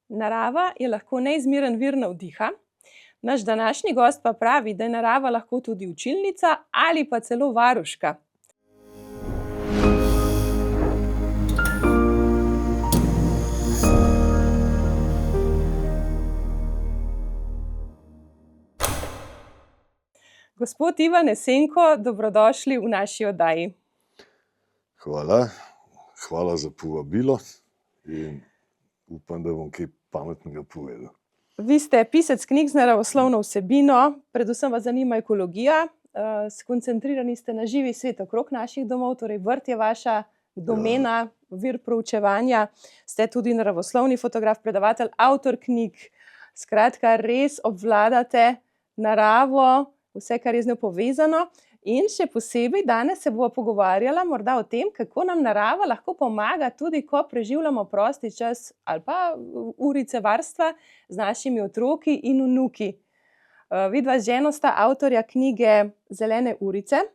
Narava je lahko neizmeren vir navdiha. Naš današnji gost pa pravi, da je narava lahko tudi učilnica ali pa celo varuška. Gospod Ivan Esenko, dobrodošli v naši oddaji. Hvala za povabilo in upam, da bom kaj pametnega povedal. Vi ste pisec knjig z naravoslovno vsebino, predvsem vas zanima ekologija, skoncentrirani ste na živi svet okrog naših domov, torej vrt je vaša domena, vir proučevanja, ste tudi naravoslovni fotograf, predavatelj, avtor knjig, skratka res obvladate naravo, vse, kar je z njo povezano. In še posebej danes se bova pogovarjala morda o tem, kako nam narava lahko pomaga tudi, ko preživljamo prosti čas ali pa urice varstva z našimi otroki in vnuki. Vidva z ženo sta avtorja knjige Zelene urice,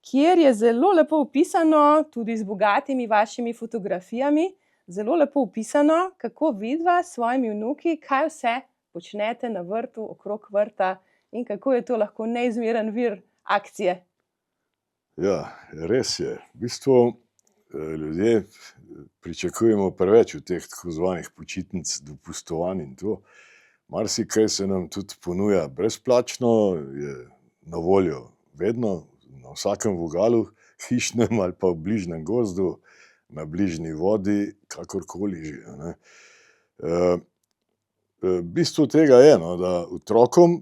kjer je zelo lepo opisano, tudi z bogatimi vašimi fotografijami, zelo lepo opisano, kako vidva s svojimi vnuki, kaj vse počnete na vrtu, okrog vrta in kako je to lahko neizmeren vir akcije. Ja, res je. V bistvu ljudje pričakujemo preveč v teh tako zvanih počitnic, dopustovanj in to. Marsikaj se nam tudi ponuja brezplačno, je na voljo vedno, na vsakem vogalu, hišnem ali pa v bližnjem gozdu, na bližnji vodi, kakorkoli že, ne. V bistvu tega je, no, da otrokom,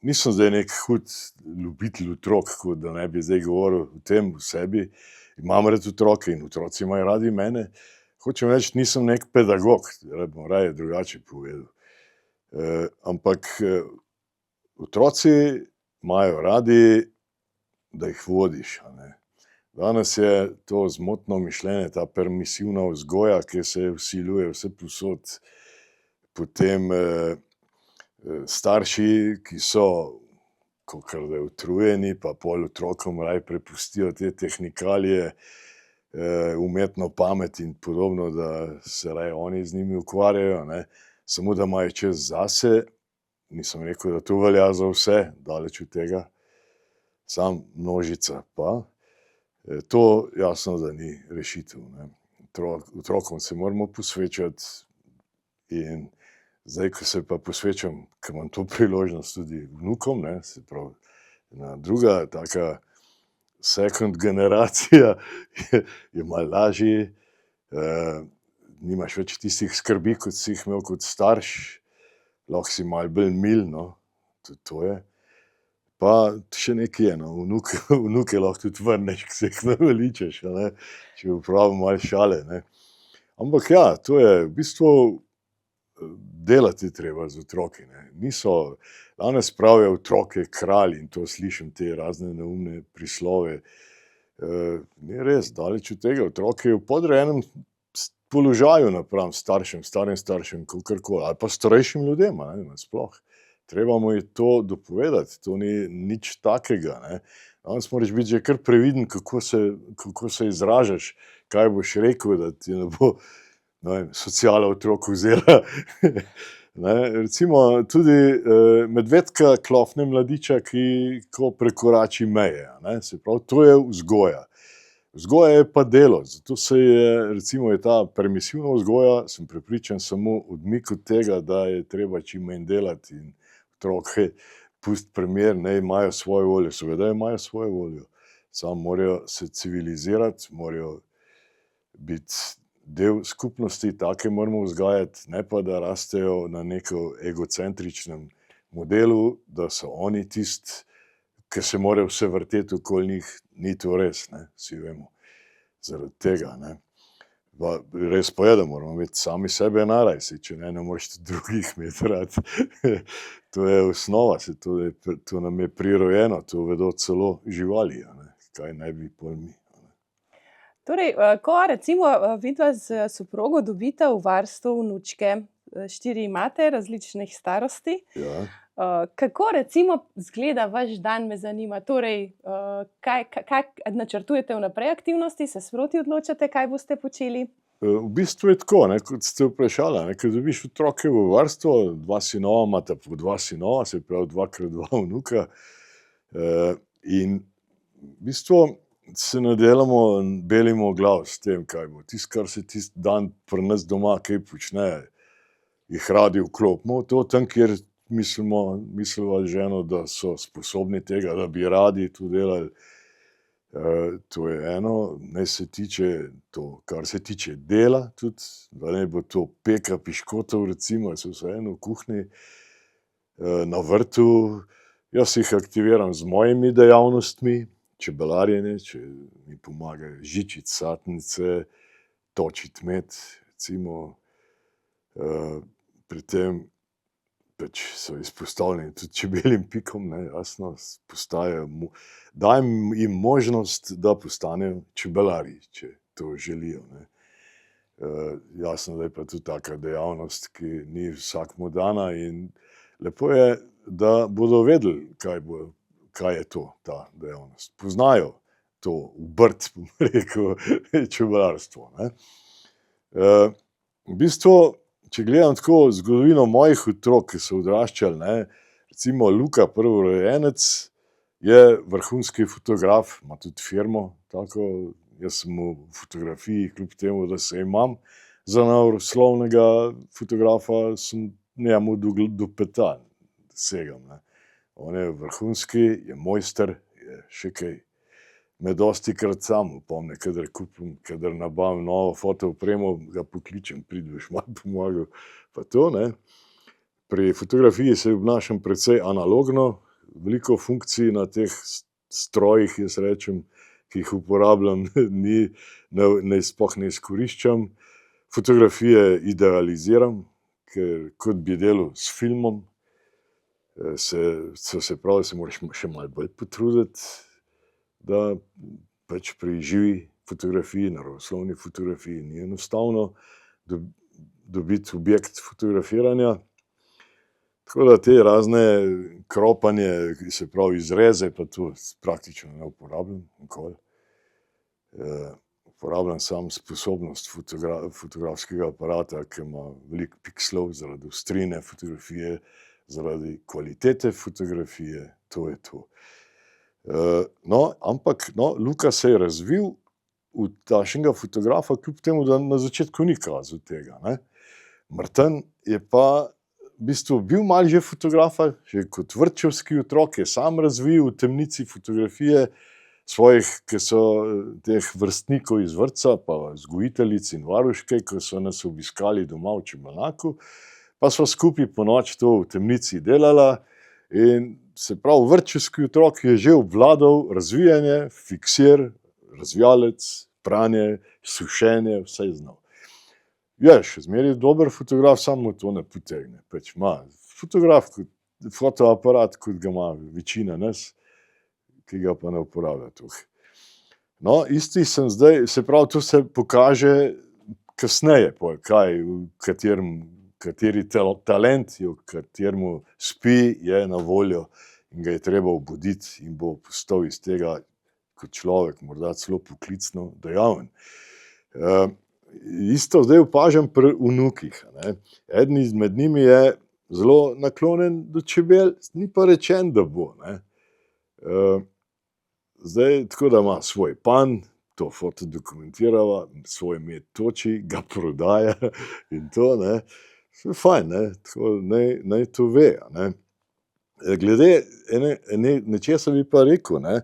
nisem zdaj nek hud ljubitelj otrok, kot da ne bi zdaj govoril o tem v sebi. Imam rad otroke in otroci imajo radi mene. Hočem reči, nisem nek pedagog, bom raje drugače povedal. Ampak otroci imajo radi, da jih vodiš, a ne. Danes je to zmotno mišljenje, ta permisivna vzgoja, ki se vsiljuje vsepovsod. Potem starši, ki so kakor da utrujeni, pa pol otrokom raje prepustijo te tehnikalije, umetno pamet in podobno, da se raje oni z njimi ukvarjajo, ne. Samo da imajo čas zase. Nisem rekel, da to velja za vse, daleč od tega. Sam množica pa. To jasno, da ni rešitev, ne. Otrokom se moramo posvečati in zdaj, ko se pa posvečam, ker imam to priložnost tudi vnukom, ne, se pravi, ena druga taka second generacija je malo lažji, nimaš več tistih skrbi, kot si jih imel kot starš, lahko si malo bolj mil, no, tudi to je. Pa še nekaj je, no, vnuke lahko tudi vrneš, ko se jih naveličaš, a ne, če uporabim malo šale, ne. Ampak ja, to je v bistvu delati treba z otroki, ne. Danes pravijo otrok je kralj in to slišim, te razne neumne prislove. Ni res, daleč od tega, otrok je v podrejenem položaju napram staršem, starim staršem, kakorkoli, ali pa starejšim ljudem, a ne, nasploh. Treba mu je to dopovedati, to ni nič takega, ne. Danes moraš biti že kar previden, kako se izražaš, kaj boš rekel, da ti ne bo, ne vem, sociala otrok vzela. Ne, recimo tudi medvedka klofne mladiča, ko prekorači meje, a ne, se pravi, to je vzgoja. Vzgoja je pa delo, zato recimo je ta permisivna vzgoja, sem prepričan, samo odmik od tega, da je treba čim manj delati in otroke pustiti primer, naj imajo svojo voljo, seveda imajo svojo voljo, samo morajo se civilizirati, morajo biti del skupnosti, take moramo vzgajati, ne pa da rastejo na neko egocentričnem modelu, da so oni tisti, ki se morajo vse vrteti okoli njih. Ni to res, ne, vsi vemo. Zaradi tega, ne. Pa res pa je, da moramo imeti sami sebe najraje, saj če ne moreš tudi drugih imeti rad. To je osnova, saj to nam je prirojeno, to vedo celo živali, a ne, kaj naj bi pol mi. Torej, ko recimo vidva z soprogo dobita v varstvo vnučke, 4 imate različnih starosti. Ja. Kako recimo izgleda vaš dan, me zanima? Torej, kaj načrtujete vnaprej aktivnosti, se sproti odločate, kaj boste počeli? V bistvu je tako, ne, kot ste vprašali, ne, ko dobiš otroke v vrsto, 2 sinova imata po 2 sinova, se pravi 2x2 vnuka, in v bistvu se ne delamo, belimo glav s tem, kaj bo. Tisto, kar se tisti dan pri nas doma kaj počne, jih radi vklopimo, to tam, kjer misliva z ženo, da so sposobni tega, da bi radi to delali. To je eno, kar se tiče dela tudi, da ne bo to peka piškotov recimo, so vseeno v kuhinji, na vrtu. Jaz jih aktiviram z mojimi dejavnostmi, čebelarjenje, če mi pomagajo žičiti satnice, točiti med, recimo, pri tem pač so izpostavljeni tudi čebeljim pikom, ne, jasno, dajem jim možnost, da postanejo čebelarji, če to želijo, ne. Jasno, da je pa tudi taka dejavnost, ki ni vsakmu dana in lepo je, da bodo vedeli, kaj je to, ta dejavnost. Poznajo to obrt, bom rekel, čebelarstvo, ne. V bistvu, če gledam tako zgodovino mojih otrok, ki so odraščali, ne, recimo Luka, prvorojenec, je vrhunski fotograf, ima tudi firmo, tako, jaz sem v fotografiji, kljub temu, da se imam za naravoslovnega fotografa, sem njemu do peta segam, ne. On je vrhunski, je mojster, je še kaj. Me dostikrat sam opomni, kadar kupim, kadar nabavim novo fotoopremo, ga pokličem, pridi, boš malo pomagal, pa to, ne. Pri fotografiji se obnašam precej analogno, veliko funkcij na teh strojih, jaz rečem, ki jih uporabljam, sploh ne izkoriščam. Fotografije idealiziram, ker kot bi delal s filmom, se pravi, se moraš še malo bolj potruditi, da pač pri živi fotografiji, naravoslovni fotografiji ni enostavno dobiti objekt fotografiranja. Tako da te razne kropanje, se pravi izreze, pa to praktično ne uporabljam nikoli. Uporabljam samo sposobnost fotografskega aparata, ki ima veliko pikslov zaradi ostrine fotografije, zaradi kvalitete fotografije, to je to. Ampak Luka se je razvil v takšnega fotografa, kljub temu, da na začetku ni kazal tega, ne. Martin je pa v bistvu bil malo že fotografa, že kot vrtčevski otrok je sam razvil v temnici fotografije svojih, ki so teh vrstnikov iz vrtca, pa vzgojiteljic in varuške, ki so nas obiskali doma v Čebelnjaku, pa sva skupaj ponoči to v temnici delala in se pravi, vrtčevski otrok je že obvladal razvijanje, fiksir, razvijalec, pranje, sušenje, vse je znal. Je še zmeraj dober fotograf, samo to ne potegne. Pač ima fotograf, fotoaparat, kot ga ima večina nas, ki ga pa ne uporablja toliko. Isti sem zdaj, se pravi, to se pokaže kasneje, kateri talent je, v kateremu spi, je na voljo in ga je treba obuditi in bo postal iz tega kot človek, morda celo poklicno dejaven. Isto zdaj opažam pri vnukih, ne. Eden izmed njimi je zelo naklonjen do čebel, ni pa rečeno, da bo, ne. Zdaj, tako da ima svoj panj, to fotodokumentirava, svoj med toči, ga prodaja in to, ne. Fajn, ne, tako naj to ve, ne. Glede nečesa bi pa rekel, ne,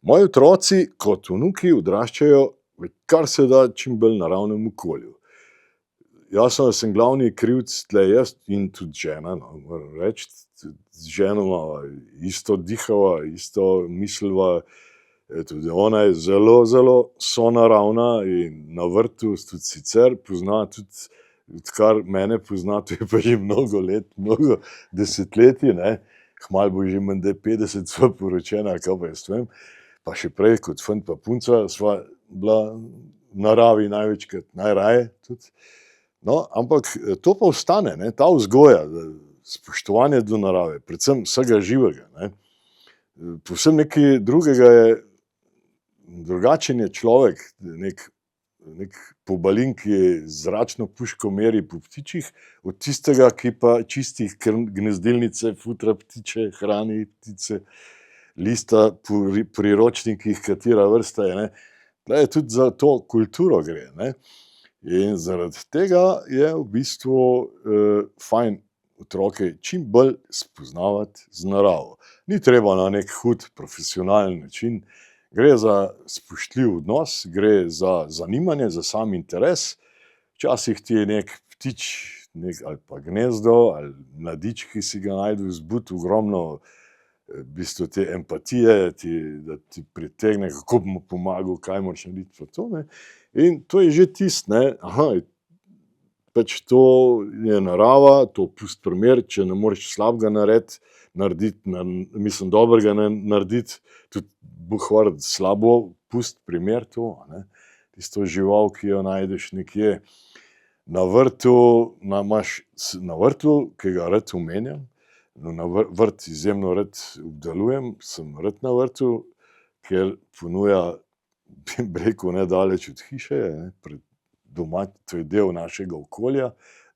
moji otroci kot vnuki odraščajo v kar se da čim bolj naravnem okolju. Jasno, da sem glavni krivec tule jaz in tudi žena, moram reči, z ženo imava isto dihava, isto misliva, tudi ona je zelo, zelo sonaravna in na vrtu tudi sicer pozna tudi, odkar mene pozna, to je pa že mnogo let, mnogo desetletij, ne, kmalu bo že menda 50, sva poročena, kaj pa jaz vem, pa še prej kot fant pa punca sva bila v naravi največkrat, najraje tudi. Ampak to pa ostane, ne, ta vzgoja, spoštovanje do narave, predvsem vsega živega, ne. Povsem nekaj drugega je, drugačen je človek, nek pobalin, ki je zračno puško meri po ptičih, od tistega, ki pa čistih gnezdilnice, futra ptiče, hrani ptice, lista po priročnikih, katera vrsta je. Ne. Tudi za to kulturo gre. Ne. In zaradi tega je v bistvu fajn otroke čim bolj spoznavati z naravo. Ni treba na nek hud profesionalen način, gre za spoštljiv odnos, gre za zanimanje, za sam interes. Včasih ti je nek ptič ali pa gnezdo ali mladič, ki si ga najdu vzbud, ogromno v bistvu te empatije, da ti pritegne, kako bi mu pomagal, kaj moraš narediti pa to. Ne. In to je že tisto, pač to je narava, to pusti primer, če ne moreš slabega narediti, mislim, dobrega narediti, tudi buhvar slabo pusti primer to, tisto žival, ki jo najdeš nekje na vrtu, imaš na vrtu, ki ga rad omenjam, na vrt izjemno rad obdelujem, sem rad na vrtu, ker ponuja, bi rekel, nedaleč od hiše, doma, to je del našega okolja,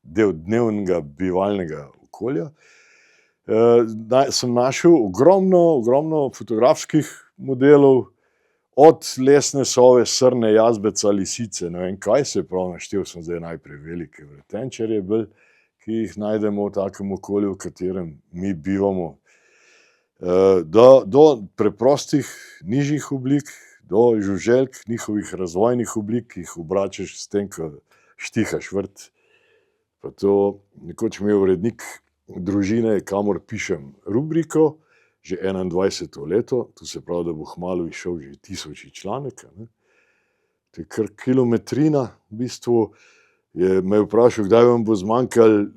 del dnevnega bivalnega okolja. Sem našel ogromno fotografskih modelov, od lesne sove, srne, jazbeca, lisice, ne vem kaj, se pravi, naštel sem zdaj najprej velike vretenčarje bolj, ki jih najdemo v takem okolju, v katerem mi bivamo, do preprostih, nižjih oblik, do žuželk, njihovih razvojnih oblik, ki jih obračaš s tem, ko štihaš vrt. Pa to, nekoč imel urednik družine, kamor pišem rubriko, že 21. leto, to se pravi, da bo kmalu izšel že 1000. članek. To je kar kilometrina, v bistvu me je vprašal, kdaj vam bo zmanjkalo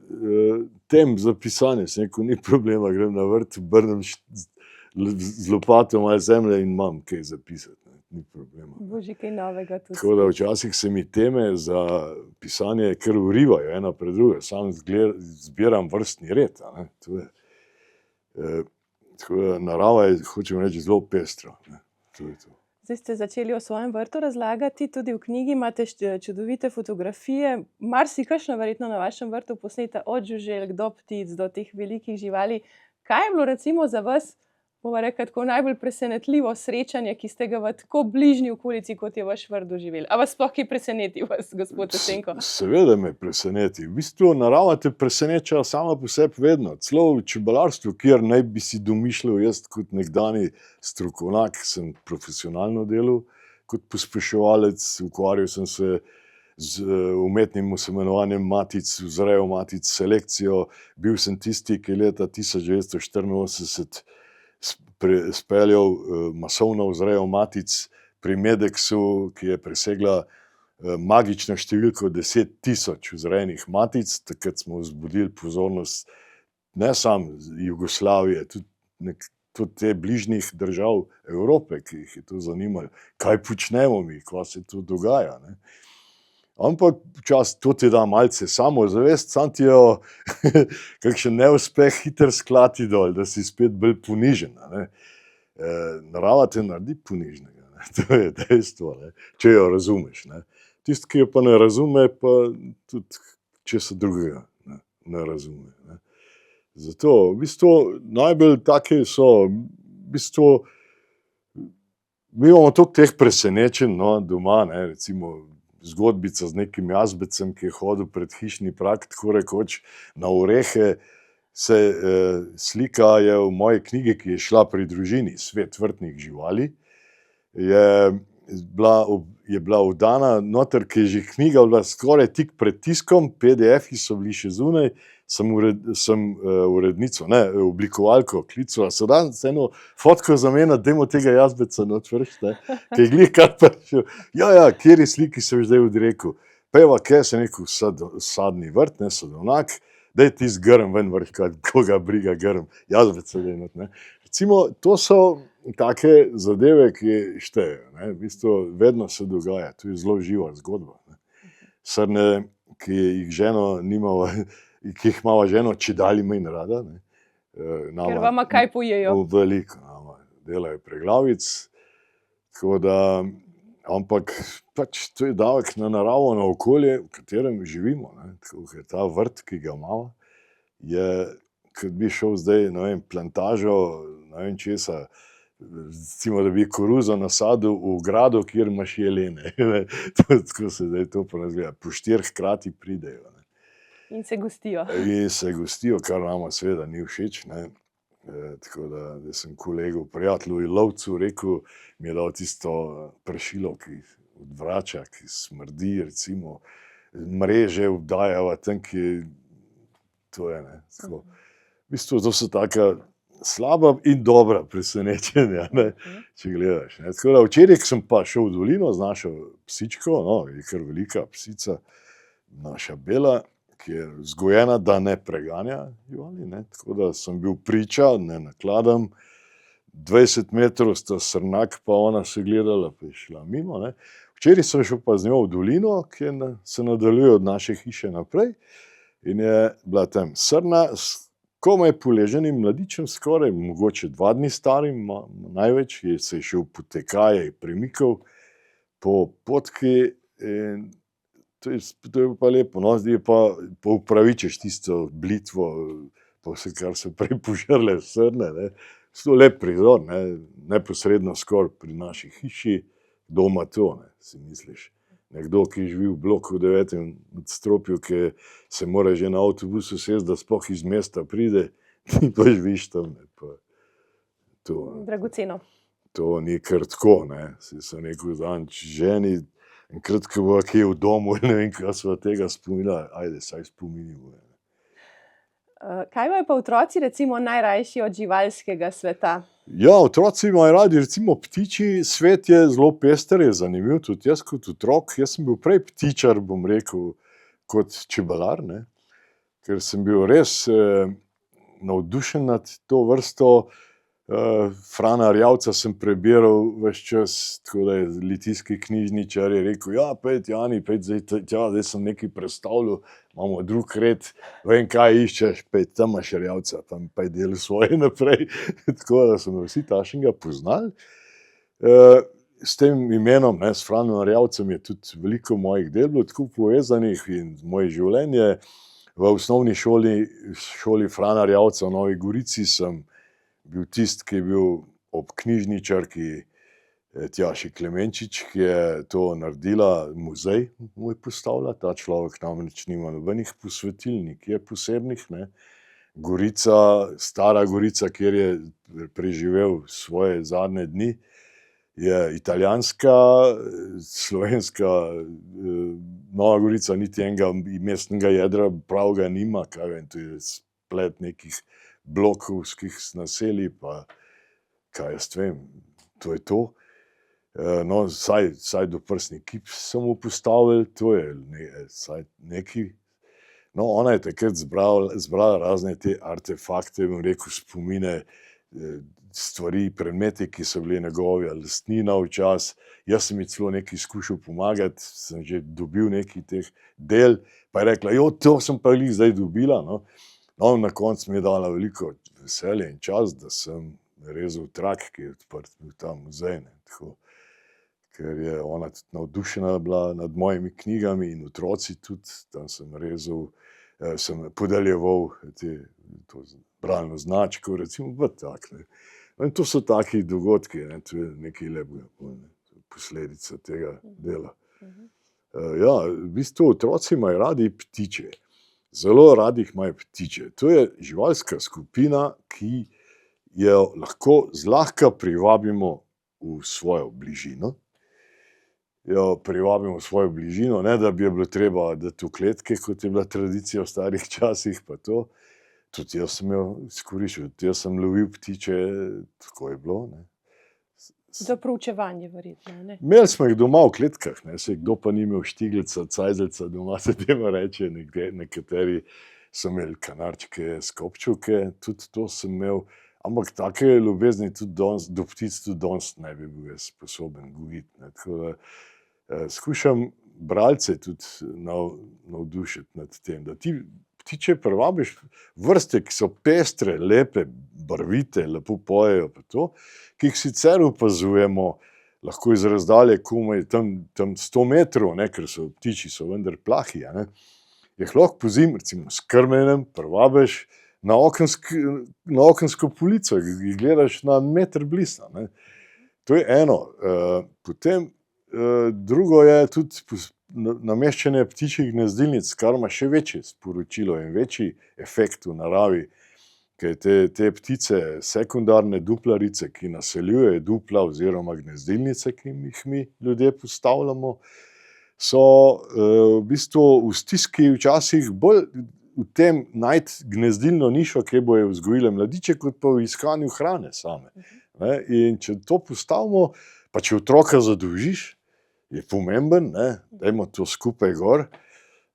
tem za pisanje. Sem rekel, ni problema, grem na vrt, obrnem z lopato malo zemlje in imam kaj zapisati. Ni problema. Bo že kaj novega tudi. Tako da včasih se mi teme za pisanje kar vrivajo ena pred drugo, sam zbiram vrstni red. To je, tako da narava je, hočem reči, zelo pestra. To je to. Zdaj ste začeli o svojem vrtu razlagati, tudi v knjigi imate čudovite fotografije, marsikakšna verjetno na vašem vrtu posneta, od žuželk do ptic, do teh velikih živali. Kaj je bilo recimo za vas, bova rekla, tako najbolj presenetljivo srečanje, ki ste ga v tako bližnji okolici, kot je vaš vrt doživeli? A vas sploh kaj preseneti, gospod Jesenko? Seveda me preseneti. V bistvu narava te preseneča sama po sebi vedno. Celo v čebelarstvu, kjer naj bi si domišljal, jaz kot nekdani strokovnjak sem profesionalno delal, kot pospeševalec, ukvarjal sem se z umetnim osemenovanjem matic, vzrejo matic, selekcijo. Bil sem tisti, ki je leta 1984 speljal masovno vzrejo matic pri Medexu, ki je presegla magično številko 10 000 vzrejenih matic. Takrat smo vzbudili pozornost ne samo Jugoslavije, tudi te bližnjih držav Evrope, ki jih je to zanimalo, kaj počnemo mi, kaj se tu dogaja. Ampak včasih to ti da malce samozavest, sam ti jo kakšen neuspeh hiter sklati dol, da si spet bolj ponižen. Narava te naredi ponižnega, to je dejstvo, če jo razumeš. Tisti, ki jo pa ne razume, pa tudi česa drugega ne razume. Zato v bistvu najbolj take so, v bistvu mi imamo toliko teh presenečenj doma, recimo zgodbica z nekim jazbecem, ki je hodil pred hišni prag, tako rekoč na orehe. Slika je v moji knjigi, ki je šla pri družini, Svet vrtnih živali, je bila oddana noter, ki je že knjiga bila skoraj tik pred tiskom, PDF-ji so bili še zunaj, sem urednico, oblikovalko klical, so dan z eno fotko zamenjati, dajmo tega jazbeca not vršiti, ki je glih kar prišel. Ja, kjeri sliki sem zdaj odrekel. Peva, kaj sem rekel, sadni vrt, sadovnjak, daj ti z grm ven vrh, koga briga grm, jazbeca daj not. Recimo, to so take zadeve, ki štejejo. V bistvu vedno se dogaja, to je zelo živa zgodba. Srne, ki jih ženo nimava, ki jih imava ženo čedalje manj rada. Ker vama kaj pojejo? Veliko nama delajo preglavic. Tako da Ampak pač to je davek na naravo, na okolje, v katerem živimo. Ne. Tako, ker ta vrt, ki ga imamo, je, kot bi šel zdaj, ne vem, plantažo, ne vem česa, recimo, da bi koruzo nasadil v gradu, kjer imaš jelene. Tako se zdaj to po nas gleda. Po 4 hkrati pridejo. Ne. In se gostijo. In se gostijo, kar nama seveda ni všeč. Ne. Tako da sem kolegu, prijatelju lovcu rekel, mi je dal tisto pršilo, ki odvrača, ki smrdi, recimo, mreže obdajajo tam, ki to je, ne. Tako. V bistvu to so taka slaba in dobra presenečenja, ne, če gledaš. Ne. Tako da včeraj sem pa šel v dolino z našo psičko, no, je kar velika psica, naša Bela, ki je vzgojena, da ne preganja živali, ne. Tako da sem bil priča, ne nakladam, 20 metrov sta srnak pa ona se gledala, pa je šla mimo. Ne. Včeraj sem šel pa z njo v dolino, ki se nadaljuje od naše hiše naprej, in je bila tam srna s komaj poleženim mladičem, skoraj, mogoče 2 dni starim, največ, se je šel potekaje, je premikal po potki in to je pa lepo, no, zdaj pa upravičeš tisto blitvo, pa vse, kar so prej požrle srne, ne. To je lep prizor, ne, neposredno skoraj pri naši hiši, doma to, ne, si misliš. Nekdo, ki živi v bloku v 9. nadstropju, ki se mora že na avtobusu sesti, da sploh iz mesta pride, ti pa živiš tam, ne, pa to. Dragoceno. To ni kar tako, ne. Sem rekel zadnjič ženi, enkrat, ko bova kje v domu, ne vem, kaj sva tega spominjala, ajde, saj spominjamo. Kaj imajo pa otroci recimo najrajši od živalskega sveta? Ja, otroci imajo radi, recimo ptičji svet je zelo pester, je zanimiv, tudi jaz kot otrok, jaz sem bil prej ptičar, bom rekel, kot čebelar, ne, ker sem bil res navdušen nad to vrsto. Frana Erjavca sem prebiral ves čas, tako da je litijski knjižničar je rekel, ja, pojdi, Jani, pojdi zdaj sem nekaj predstavljal, imamo drug red, vem, kaj iščeš, pojdi, tam imaš Erjavca, tam pa je del svoje naprej. Tako da smo vsi takšnega poznali. S tem imenom, ne, s Franom Erjavcem je tudi veliko mojih del bilo tako povezanih in moje življenje. V osnovni šoli Frana Erjavca v Novi Gorici sem bil tisti, ki je bil ob knjižničarki Tjaši Klemenčič, ki je to naredila, muzej mu je postavila, ta človek namreč nima nobenih posvetil, nikjer posebnih, ne. Gorica, Stara Gorica, kjer je preživel svoje zadnje dni, je italijanska, slovenska, Nova Gorica niti enega mestnega jedra pravega nima, kaj vem, to je splet nekih blokovskih naselij, pa kaj jaz vem, to je to. No, saj doprsni kip so mu postavili, to je saj neki. No, ona je takrat zbrala razne te artefakte, bom rekel, spomine, stvari, predmeti, ki so bili njegova lastnina včasih. Jaz sem ji celo nekaj skušal pomagati, sem že dobil nekaj teh del, pa je rekla, to sem pa glih zdaj dobila, no. No, na koncu mi je dala veliko veselje in čas, da sem rezal trak, ki je odprt bil ta muzej, ne, tako. Ker je ona tudi navdušena bila nad mojimi knjigami in otroci tudi, tam sem rezal, sem podeljeval to bralno značko, recimo, pa tak, ne. In to so taki dogodki, ne, to je nekaj lepega, posledica tega dela. Ja, v bistvu otroci imajo radi ptiče. Zelo radi jih imajo ptiče. To je živalska skupina, ki jo lahko zlahka privabimo v svojo bližino. Jo privabimo v svojo bližino, ne da bi jo bilo treba dati v kletke, kot je bila tradicija v starih časih, pa to. Tudi jaz sem jo izkoriščal, tudi jaz sem lovil ptiče, tako je bilo, ne. Za proučevanje verjetno, ne? Imeli smo jih doma v kletkah, ne, saj kdo pa ni imel štiglica, cajzelca doma, se temu reče, nekateri so imeli kanarčke, skobčevke, tudi to sem imel, ampak take ljubezni tudi danes, do ptic tudi danes ne bi bil jaz sposoben gojiti, ne, tako da skušam bralce tudi navdušiti nad tem, da ti ptiče privabiš vrste, ki so pestre, lepe, barvite, lepo pojejo pa to, ki jih sicer opazujemo lahko iz razdalje komaj tam 100 metrov, ne, ker so ptiči so vendar plahi, ne, jih lahko pozimi, recimo s krmenjem, privabiš na okensko polico, jih gledaš na meter blizu, ne. To je eno. Potem drugo je tudi nameščanje ptičjih gnezdilnic, kar ima še večje sporočilo in večji efekt v naravi, ker te ptice, sekundarne duplarice, ki naseljujejo dupla oziroma gnezdilnice, ki jih mi ljudje postavljamo, so v bistvu v stiski včasih bolj v tem najti gnezdilno nišo, kjer bojo vzgojile mladiče, kot pa v iskanju hrane same. Ne? In če to postavimo, pa če otroka zadolžiš, je pomemben, ne? Dajmo to skupaj gor,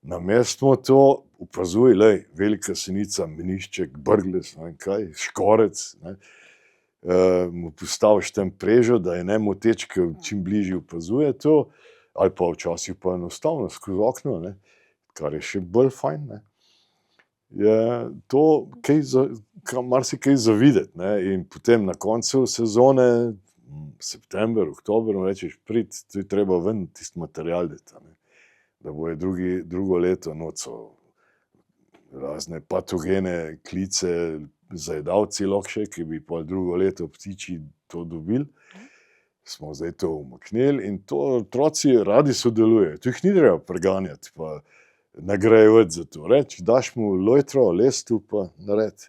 namestimo to, opazuj, velika senica, menišček, brglec, ne vem kaj, škorec, ne? Mu postaviš tam prežo, da je nemoteč, ker čim bližje opazuje to, ali pa včasih pa enostavno skozi okno, ne? Kar je še bolj fajn, ne? Je to marsikaj za videti, ne? In potem na koncu sezone, september, oktober, rečeš, prid, tu je treba ven tisti material dati, ne? Da bojo drugo leto noco razne patogene, klice, zajedavci lahko, ki bi pol drugo leto ptiči to dobili. Smo zdaj to umaknili in to otroci radi sodelujejo. Tu jih ni treba preganjati, pa nagrajevati za to. Reči, daš mu lojtro, lestu pa naredi.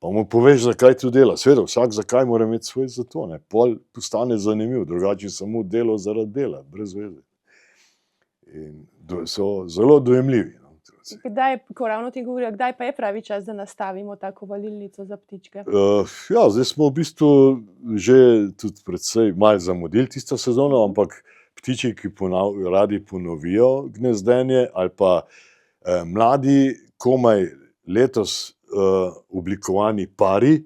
Pa mu poveš, zakaj to dela. Seveda, vsak zakaj mora imeti svoj za to, ne. Pol postane zanimiv, drugače samo delo zaradi dela, brez veze. In so zelo dojemljivi. Kdaj, ko ravno ti govorijo, kdaj pa je pravi čas, da nastavimo tako valilnico za ptičke? Ja, zdaj smo v bistvu že tudi predvsej malo zamudili tisto sezono, ampak ptiči, ki radi ponovijo gnezdenje, ali pa mladi, komaj letos oblikovani pari,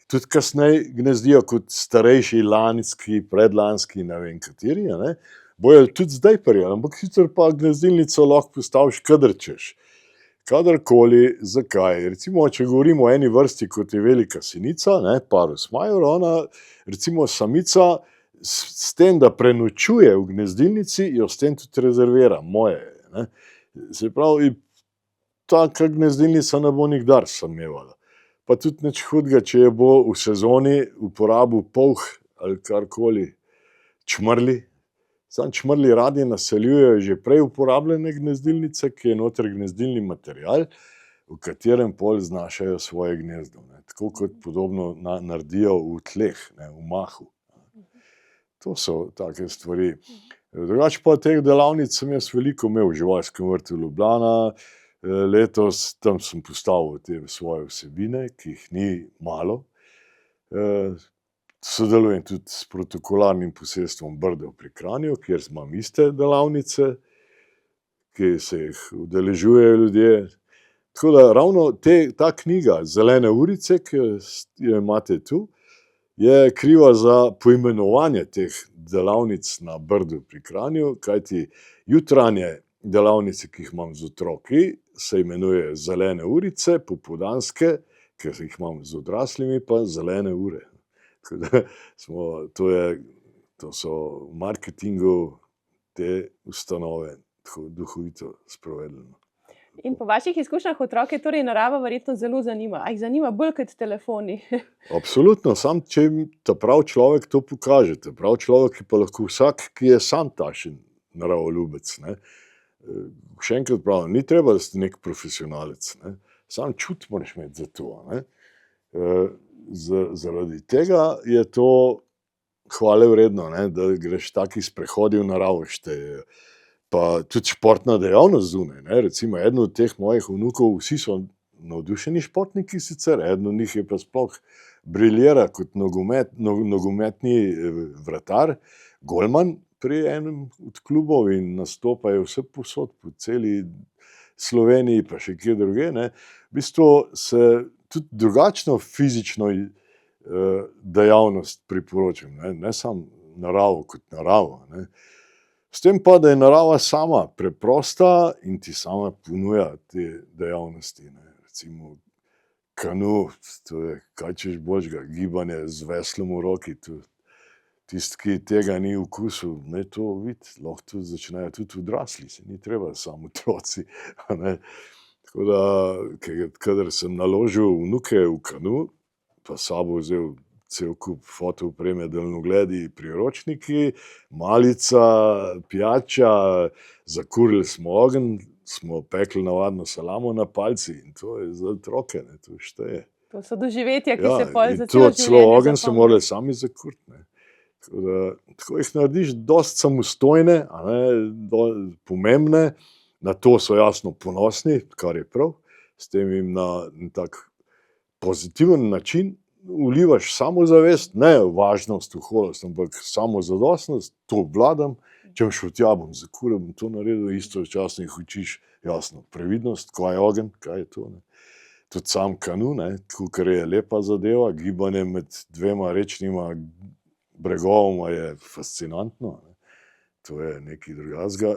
tudi kasneje gnezdijo kot starejši lanski, predlanski, ne vem kateri, ne, bojo tudi zdaj prijeli, ampak sicer pa gnezdilnico lahko postaviš kadar češ. Kadarkoli, zakaj? Recimo, če govorimo o eni vrsti, kot je velika sinica, ne, Parus major, ona, recimo samica, s tem, da prenočuje v gnezdilnici, jo s tem tudi rezervira, moje, ne. Se pravi, taka gnezdilnica ne bo nikdar samevala. Pa tudi nič hudega, če je bo v sezoni uporabil polh ali karkoli, čmrli. Samo čmrli radi naseljujejo že prej uporabljene gnezdilnice, ki je noter gnezdilni material, v katerem pol znašajo svoje gnezdo, ne. Tako kot podobno naredijo v tleh, ne, v mahu. To so take stvari. Drugače pa teh delavnic sem jaz veliko imel v Živalskem vrtu Ljubljana. Letos tam sem postavil te svoje vsebine, ki jih ni malo. Sodelujem tudi s protokolarnim posestvom Brdo pri Kranju, kjer imam iste delavnice, ki se jih udeležujejo ljudje. Tako da ravno ta knjiga Zelene urice, ki jo imate tu, je kriva za poimenovanje teh delavnic na Brdu pri Kranju, kajti jutranje delavnice, ki jih imam z otroki, se imenujejo Zelene urice, popoldanske, ker jih imam z odraslimi, pa Zelene ure. To so v marketingu te ustanove tako duhovito sprovedljeno. In po vaših izkušnjah otroke torej narava verjetno zelo zanima. A jih zanima bolj kot telefoni? Absolutno, samo če jim ta prav človek to pokaže. Ta prav človek je pa lahko vsak, ki je sam takšen naravoljubec, ne. Še enkrat pravim, ni treba, da ste nek profesionalec, ne. Sam čut moraš imeti za to, ne. Zaradi tega je to hvale vredno, ne, da greš taki sprehodi v naravo štejejo. Pa tudi športna dejavnost zunaj, ne. Recimo, eden od teh mojih vnukov, vsi so navdušeni športniki sicer, eden od njih je pa sploh briljira kot nogometni vratar, golman pri enem od klubov in nastopajo vse povsod po celi Sloveniji, pa še kje druge, ne. V bistvu se tudi drugačno fizično dejavnost priporočam, ne samo naravo kot naravo, ne. S tem pa, da je narava sama preprosta in ti sama ponuja te dejavnosti, ne. Recimo kanu, to je, kaj češ boljšega, gibanje z veslom v roki, Tisti, ki tega ni okusil, naj to vidi, lahko tudi začnejo tudi odrasli, se ni treba samo otroci, a ne. Tako da, kadar sem naložil vnuke v kanu, pa s sabo vzel cel kup fotoopreme, daljnogledi, priročniki, malica, pijača, zakurili smo ogenj, smo pekli navadno salamo na palici in to je za otroke, ne, to šteje. To so doživetja, ki Ja, se pol in za to celo celo življenje ogenj so zapomnijo. morali sami zakuriti, ne. Tako da, tako jih narediš dosti samostojne, a ne, pomembne, na to so jasno ponosni, kar je prav, s tem jim na en tak pozitiven način vlivaš samozavest, ne važnost, oholost, ampak samozadostnost, to obvladam, če bom šel tja, bom zakuril, bom to naredil, istočasno jih učiš, jasno, previdnost, kaj je ogenj, kaj je to, ne. Tudi sam kanu, ne, kakor je lepa zadeva, gibanje med dvema rečnima bregovoma je fascinantno, ne. To je nekaj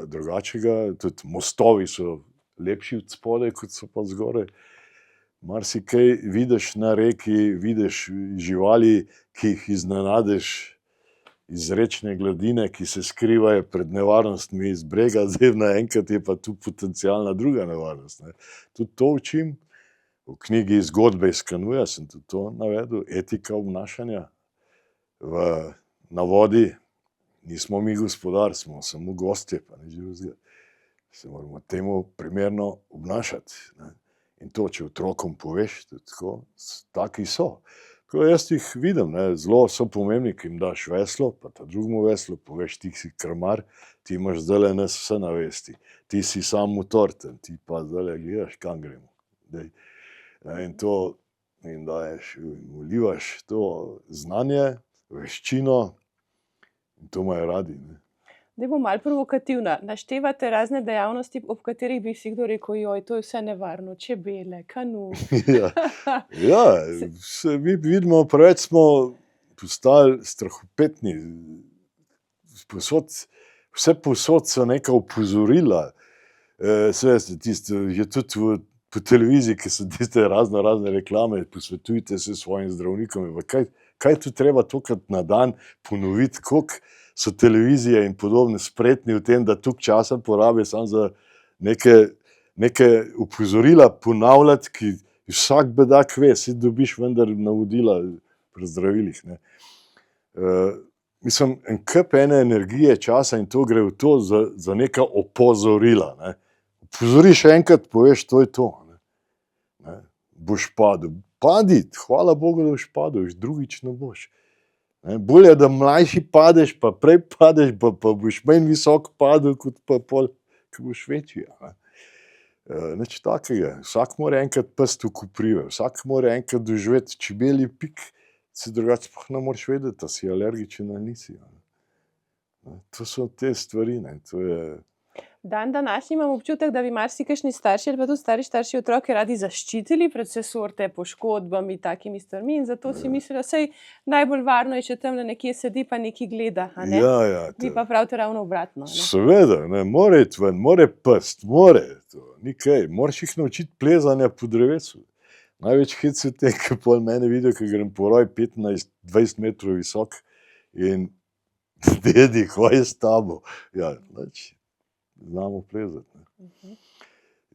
drugačnega, tudi mostovi so lepši od spodaj, kot so pa zgoraj. Marsikaj vidiš na reki, vidiš živali, ki jih iznenadiš iz rečne gladine, ki se skrivajo pred nevarnostmi iz brega, zdaj naenkrat je pa tu potencialna druga nevarnost, ne. Tudi to učim. V knjigi Zgodbe iz kanuja sem tudi to navedel, etika obnašanja. Na vodi nismo mi gospodar, smo samo gostje, pa nič drugega. Se moramo temu primerno obnašati, ne. In to, če otrokom poveš, tudi tako, taki so. Tako jaz jih vidim, ne, zelo so pomembni, ki jim daš veslo, pa ta drugemu veslo, poveš, ti si krmar, ti imaš zdajle nas vse na vesti, ti si sam motor tam, ti pa zdajle gledaš, kam gremo. Daj. In to jim daješ, jim vlivaš to znanje, veščino in to imajo radi, ne. Zdaj bom malo provokativna. Naštevate razne dejavnosti, ob katerih bi si kdo rekel, joj, to je vse nevarno, čebele, kanu. Ja, mi vidimo, preveč smo postali strahopetni. Vse povsod so neka opozorila. Saj veste, tisto je tudi po televiziji, ki so tiste razne reklame, posvetujte se svojim zdravnikom. Kaj tu treba tokrat na dan ponoviti, koliko so televizije in podobne spretni v tem, da toliko časa porabijo samo za neke opozorila ponavljati, ki vsak bedak ve, saj dobiš vendar navodila pri zdravilih, ne. Mislim, en kup ene energije, časa in to gre v to za neka opozorila, ne. Opozoriš enkrat, poveš, to je to, ne. Boš padel. Padi, hvala Bogu, da boš padel, drugič ne boš. Bolje, da mlajši padeš, pa prej padeš, pa boš manj visoko padel, kot pa pol, ko boš večji, ne. Nič takega. Vsak mora enkrat pasti v koprive, vsak mora enkrat doživeti čebelji pik, se drugače sploh ne moreš vedeti, a si alergičen ali nisi, ne. To so te stvari, ne, to je. Današnji imam občutek, da bi marsikakšni starši ali pa tudi stari starši otroke radi zaščitili pred vse sorte poškodbami, takimi stvarmi, in zato si mislijo, saj najbolj varno je, če tamle nekje sedi pa nekaj gleda, a ne. Ja, Vi pa pravite ravno obratno, ne. seveda, ne, mora iti ven, mora pasti, mora, to ni kaj, moraš jih naučiti plezanja po drevesu. Največ hec je tem, ko pol mene vidijo, ko grem po roj 15-20 metrov visok in dedi, kaj je s tabo? Ja, nič. Znamo plezati, ne.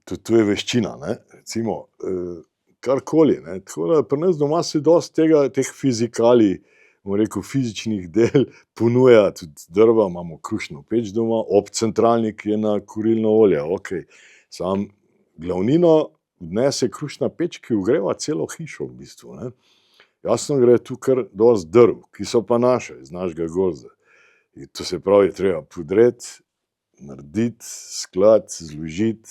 Tudi to je veščina, ne, recimo, karkoli, ne, tako da pri nas doma se dosti teh fizikalij, bom rekel, fizičnih del ponuja, tudi drva, imamo krušno peč doma, obcentralnik je na kurilno olje, okej, samo glavnino vnese krušna peč, ki ogreva celo hišo v bistvu, ne. Jasno gre tu kar dosti drv, ki so pa naše, iz našega gozda. In to se pravi, je treba podreti, narediti, sklad, zložiti,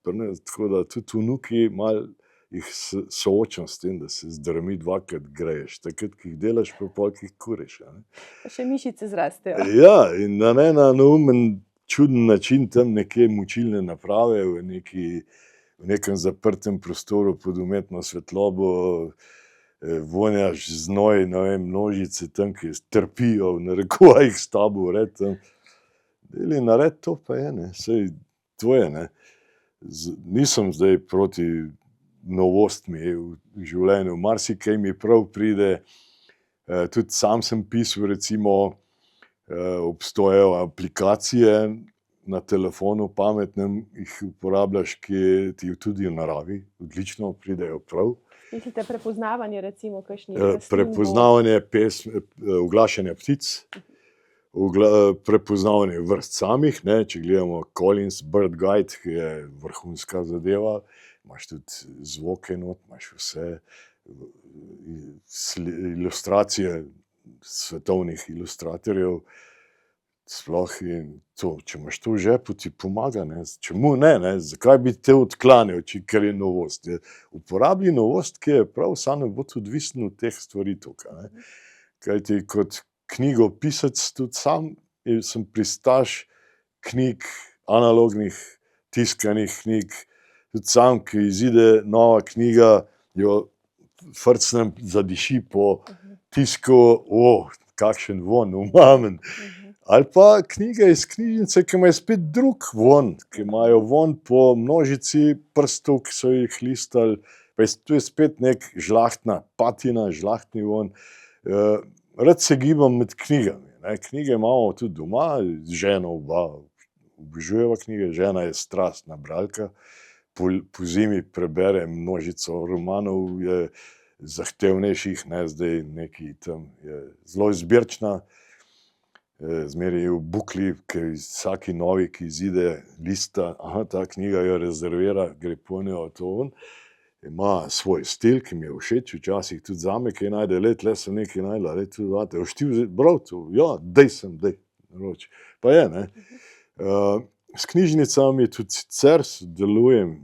tako da tudi vnuki malo jih soočam s tem, da se z drvmi dvakrat greješ, takrat, ki jih delaš, pa pol, ki jih kuriš, a ne. Pa še mišice zrastejo. Ja, in na neumen, čuden način tam nekje močilne naprave v nekem zaprtem prostoru pod umetno svetlobo, vonjaš znoj, ne vem, množice tam, ki trpijo, v narekovajih s tabo vred tam. Deli naredi, to pa je, ne, saj to je, ne. Nisem zdaj proti novostmi v življenju, marsikaj mi prav pride, Tudi sam sem pisal, recimo, obstojajo aplikacije na telefonu pametnem, jih uporabljaš, ki ti tudi v naravi odlično pridejo prav. Mislite prepoznavanje recimo kakšnih rastlin? Prepoznavanje oglašanja ptic, prepoznavanje vrst samih, ne, če gledamo Collins Bird Guide, ki je vrhunska zadeva, imaš tudi zvoke not, imaš vse, ilustracije svetovnih ilustratorjev, sploh in to, če imaš to v žepu, ti pomaga, ne, čemu ne, zakaj bi te odklanjal, ker je novost, uporabi novost, ki je prav, samo ne bo odvisen od teh stvari tukaj, ne, kajti kot knjigopisec tudi sam sem pristaš knjig, analognih, tiskanih knjig, tudi sam, ki izide nova knjiga, jo frcnem, zadiši po tisku, kakšen von, umamen. Ali pa knjige iz knjižnice, ki imajo spet drug von, ki imajo von po množici prstov, ki so jih listali, pa to je spet nek žlahtna patina, žlahtni von. Rad se gibam med knjigami, ne. Knjige imamo tudi doma, z ženo oba obožujeva knjige, žena je strastna bralka, pozimi prebere množico romanov, je zahtevnejših, ne, zdaj nekaj tam je zelo izbirčna, zmeraj je v bukli, ker vsaki novi, ki izide, lista, ta knjiga jo rezervira, gre po njo, ima svoj stil, ki mi je všeč, včasih tudi zame, kaj najde, tle sem nekaj najdla, tu vate, boš ti bral to? Ja, daj, naroči. Pa je, ne. S knjižnicami tudi sicer sodelujem,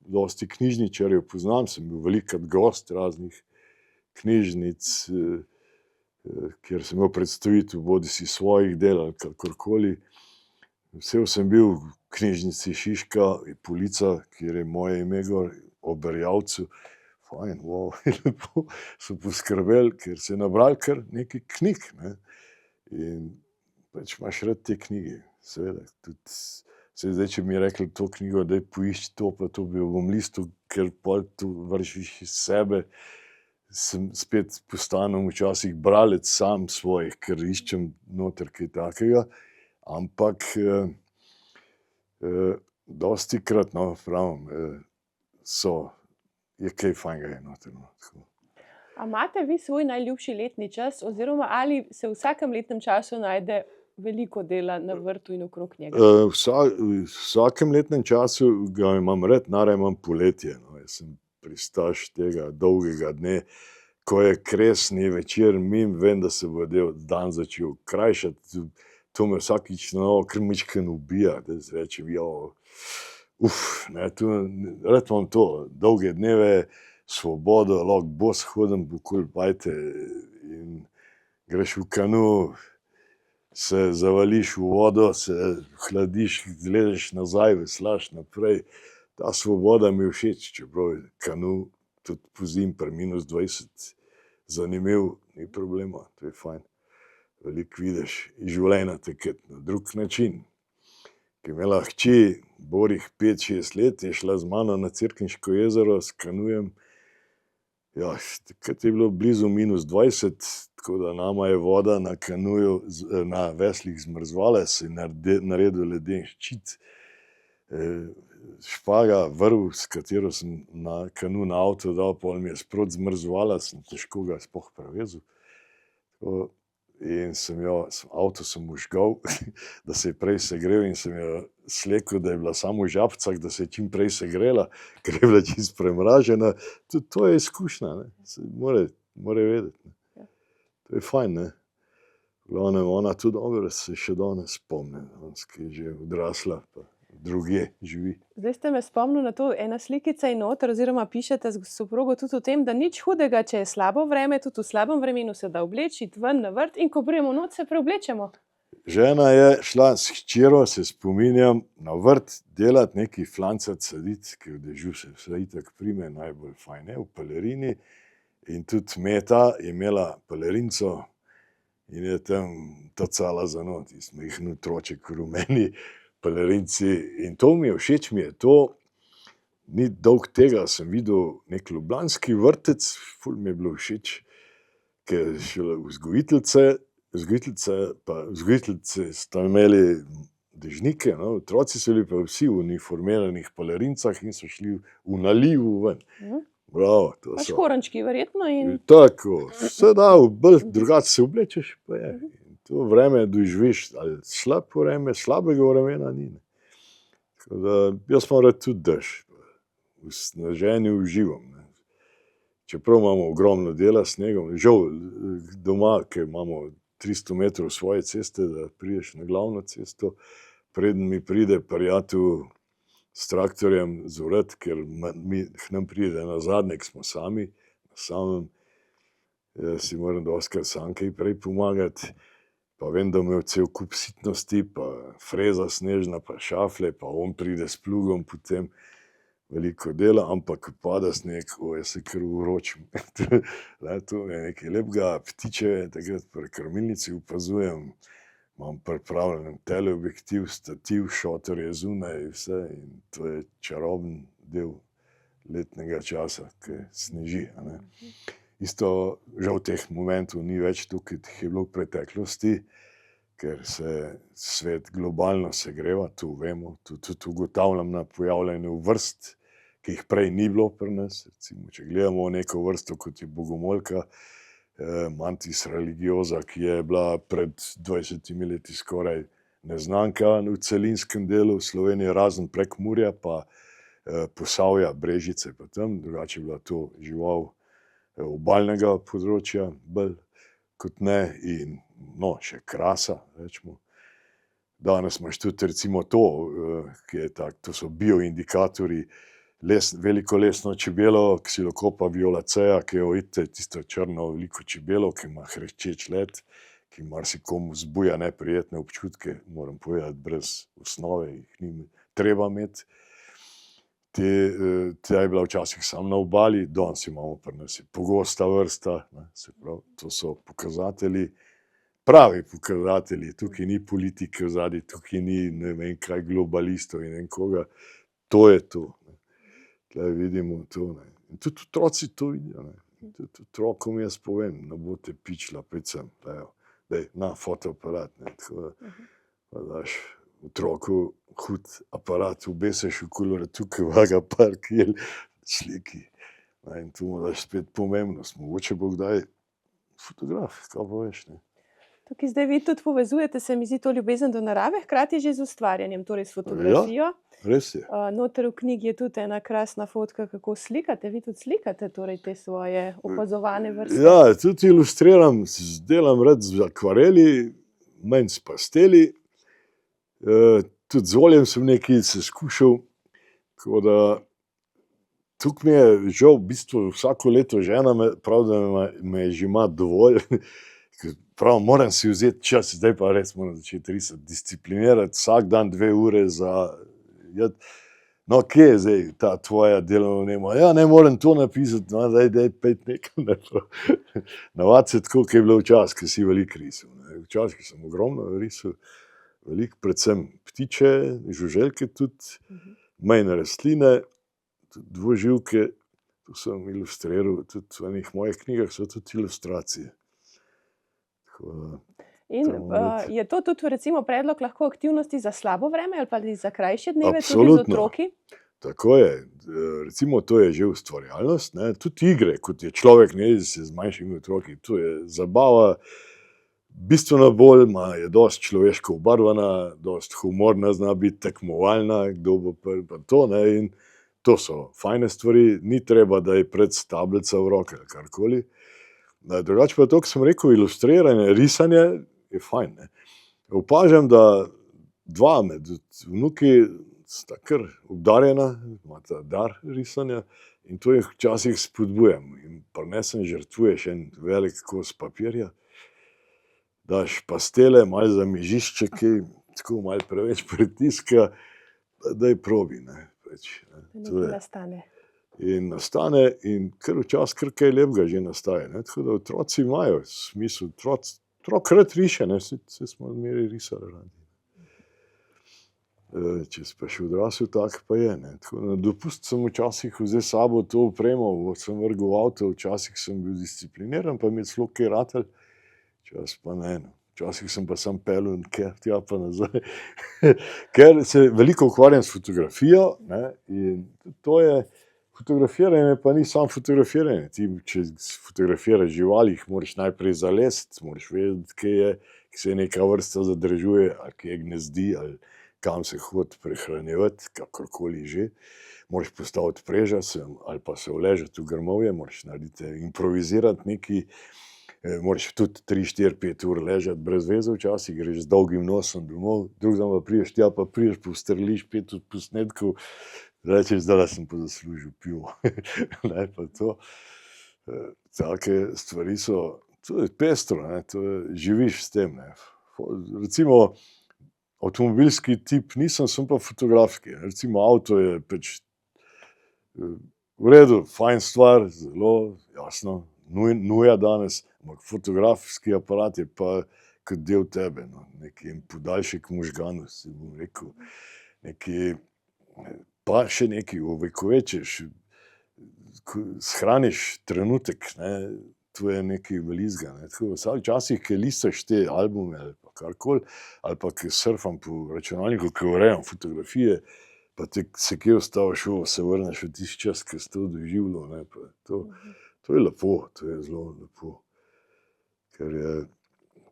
dosti knjižničarjev poznam, sem bil velikokrat gost raznih knjižnic, kjer sem imel predstavitev bodisi svojih del ali kakorkoli. Vesel sem bil v knjižnici Šiška, Polica, kjer je moje ime gor, ob Erjavcu. Fajn, lepo so poskrbeli, ker se je nabralo kar nekaj knjig, ne. In pač imaš rad te knjige, seveda, tudi zdaj, če bi mi rekli to knjigo, daj poišči to, pa to bi jo bom listal, ker pol to vršiš iz sebe, sem spet postanem včasih bralec sam svojih, ker iščem noter kaj takega, ampak dostikrat, no, pravim, je kaj fajnega je noter, no, tako. A imate vi svoj najljubši letni čas oziroma ali se v vsakem letnem času najde veliko dela na vrtu in okrog njega? V vsakem letnem času ga imam rad, najraje imam poletje, no, jaz sem pristaš tega dolgega dne, ko je kresni večer mimo, vem, da se bo dan začel krajšati, to me vsakič na novo kar majčkeno ubija, da rečem, ne, rad imam to, dolge dneve, svobodo, lahko bos hodim okoli bajte in greš v kanu, se zavališ v vodo, se hladiš, gledaš nazaj, veslaš naprej. Ta svoboda mi je všeč, čeprav je kanu tudi pozimi pri -20 zanimiv, ni problema, to je fajn. Veliko vidiš iz življenja takrat na drug način. Ko je imela hči, borih 5-6 let, je šla z mano na Cerkniško jezero s kanujem. Ja, takrat je bilo blizu -20, tako da nama je voda na kanuju, na veslih zmrzovala, se je naredil leden ščit. Špaga, vrv, s katero sem na kanu na avto dal, pol mi je sproti zmrzovala, sem težko ga sploh prevezal. In avto sem vžgal, da se je prej segrel in sem jo slekel, da je bila samo v žabicah, da se je čim prej segrela, ker je bila čisto premražena. Tudi to je izkušnja, ne, se mora vedeti, ne. To je fajn, ne. V glavnem, ona tudi dobro se še danes spomni, ki je že odrasla, pa drugje živi. Zdaj ste me spomnil na to, ena slikica je noter, oziroma pišete z soprogo tudi o tem, da nič hudega, če je slabo vreme, tudi v slabem vremenu se da obleči, iti ven na vrt in ko pridemo noč, se preoblečemo. Žena je šla s hčerjo, se spominjam, na vrt delati, nekaj flancati, saditi, ki v dežju se vse itak prime, najbolj fajn je, v pelerini. In tudi Meta je imela pelerinco in je tam tacala za not, majhen otroček v rumeni pelerinci. In to mi je všeč, mi je to, ni dolgo tega, sem videl nek ljubljanski vrtec, ful mi je bilo všeč, ker šele vzgojiteljice sta imeli dežnike, no, otroci so bili pa vsi v uniformiranih pelerincah in so šli v nalivu ven. Bravo, to Pa so. škorenčki verjetno in Tako, vse da, bolj drugače se oblečeš, pa je. In to vreme doživiš, ali slabo vreme, slabega vremena ni. Tako da, jaz imam rad tudi dež. Na ženi uživam. Ne. Čeprav imamo ogromno dela s snegom, žal doma, ker imamo 300 metrov svoje ceste, da prideš na glavno cesto, preden mi pride prijatelj s traktorjem zorat, ker nam pride na zadnje, ko smo sami, na samem, si moram dostikrat sam kaj prej pomagati, pa vem, da imel cel kup sitnosti, pa freza snežna, pa šafle, pa on pride s plugom potem, veliko dela, ampak ko pada sneg, jaz se kar vročim. To je nekaj lepega, ptiče takrat pri krmilnici opazujem, imam pripravljen teleobjektiv, stativ, šotor je zunaj, vse, in to je čaroben del letnega časa, ki sneži. A ne. Isto, žal teh momentov ni več tukaj, teh je bilo v preteklosti, ker se svet globalno segreva, to vemo, tudi ugotavljam na pojavljanju vrst, ki jih prej ni bilo pri nas. Recimo, če gledamo neko vrsto, kot je bogomolka, mantis religiosa, ki je bila pred 20 leti skoraj neznanka v celinskem delu Slovenije, razen Prekmurja, pa Posavja, Brežice, pa tam, drugače je bila to žival obalnega področja, bolj kot ne, in no, še krasa, rečemo. Danes imaš tudi recimo to, ki je tak, to so bioindikatorji, veliko lesno čebelo, Ksilokopa violacea, ki jo vidite, tisto črno veliko čebelo, ki ima hrečeč let, ki marsikomu vzbuja neprijetne občutke, moram povedati, brez osnove jih ni treba imeti. Ta je bila včasih samo na obali, danes imamo pri nas pogosta vrsta, ne, se pravi, to so pokazatelji, pravi pokazatelji, tukaj ni politike vzadaj, tukaj ni ne vem kaj globalistov in ne vem koga, to je to. Tukaj vidimo to. Ne. In tudi otroci to vidijo. Ne. Tudi otrokom jaz povem, ne boste pičla, pet sem, daj, na fotoaparat. Ne. Tako da daš otroku hud aparat, obeseš okoli tukaj vaga par kil sliki. In tu mu daš spet pomembnost. Mogoče bo kdaj fotograf, kaj pa veš, ne. tukaj zdaj vi tudi povezujete, se mi zdi, to ljubezen do narave, hkrati že z ustvarjanjem, torej s fotografijo. Res je. Noter v knjigi je tudi ena krasna fotka, kako slikate. Vi tudi slikate torej te svoje opazovane vrste. Ja, tudi ilustriram, delam rad z akvareli, manj s pasteli, tudi z oljem sem nekaj se skušal, tako da tukaj mi je žal v bistvu vsako leto žena pravi, da me že ima dovolj, prav, moram si vzeti čas, zdaj pa res moram začeti risati, disciplinirati, vsak dan 2 ure za jed. No, kje je zdaj ta tvoja delovna vnema? Ja, ne morem to napisati, no, daj pet nekam naprav. Navadi se tako, kot je bilo včasih, ko si veliko risal. Včasih sem ogromno risal, veliko, predvsem ptiče, žuželke tudi, manj rastline, tudi dvoživke, to sem ilustriral, tudi v enih mojih knjigah so tudi ilustracije. In je to tudi recimo predlog lahko aktivnosti za slabo vreme ali pa za krajše dneve, Absolutno. tudi z otroki? Tako je, recimo to je že ustvarjalnost, ne? Tudi igre, kot je človek, ne, se z manjšimi otroki, to je zabava, bistveno bolj je dosti človeško obarvana, dosti humorna, zna biti tekmovalna, kdo bo prvi, pa to, ne, in to so fajne stvari, ni treba, da je pred tablica v roke ali karkoli. Drugače pa to, ko sem rekel, ilustriranje, risanje je fajn. Ne. Opažam, da 2 med vnuki sta kar obdarjena, imata dar risanja in to jih včasih spodbujam. In prinesem, žrtvuješ en velik kos papirja, daš pastele, malo zamižiš, če kaj, tako malo preveč pritiska, daj probi. Ne. Nekaj nastane. In nastane in kar včasih kar kaj lepega že nastaja. Ne. Tako da otroci imajo smisel, otrok rad riše, ne. Saj smo odmeraj risali radi. Če si pa še odrasel, tak pa je. Ne. Tako, na dopust sem včasih vzel s sabo to opremo, sem vrgel v avto, včasih sem bil discipliniran, pa mi je celo kaj ratelj, včasih pa ne. No. Včasih sem pa sam pelil tja pa nazaj, ker se veliko ukvarjam s fotografijo, ne, in to je, fotografiranje pa ni samo fotografiranje. Ti, če fotografiraš živali, jih moraš najprej zalesti, moraš vedeti, kje se neka vrsta zadržuje, ali kje gnezdi, ali kam se hodi prehranjevati, kakorkoli že. Moraš postaviti preža ali pa se uležati v grmovje, moraš narediti, improvizirati nekaj, moraš tudi 3, 4, 5 ur ležati brez veze včasih, greš z dolgim nosom domov, drug dan pa prideš tja, pa prideš, postreliš 5 posnetkov, rečeš, zdaj sem pa zaslužil pivo. Ne, pa to. Take stvari so, to je pestro, ne, to je, živiš s tem. Ne. Recimo, avtomobilski tip nisem, sem pa fotografski. Recimo avto je pač v redu, fajn stvar, zelo jasno, nuja danes, ampak fotografski aparat je pa kot del tebe, no. Neki podaljšek možganov, si bom rekel, neki, pa še nekaj ovekovečeš, shraniš trenutek, ne, to je nekaj velikega. Včasih, ki listaš te albume ali pa karkoli, ali pa ki surfam po računalniku, ki urejam fotografije, pa se kje ustaviš, se vrneš v tisti čas, ki si to doživljal, ne, pa to je lepo, to je zelo lepo. Ker je,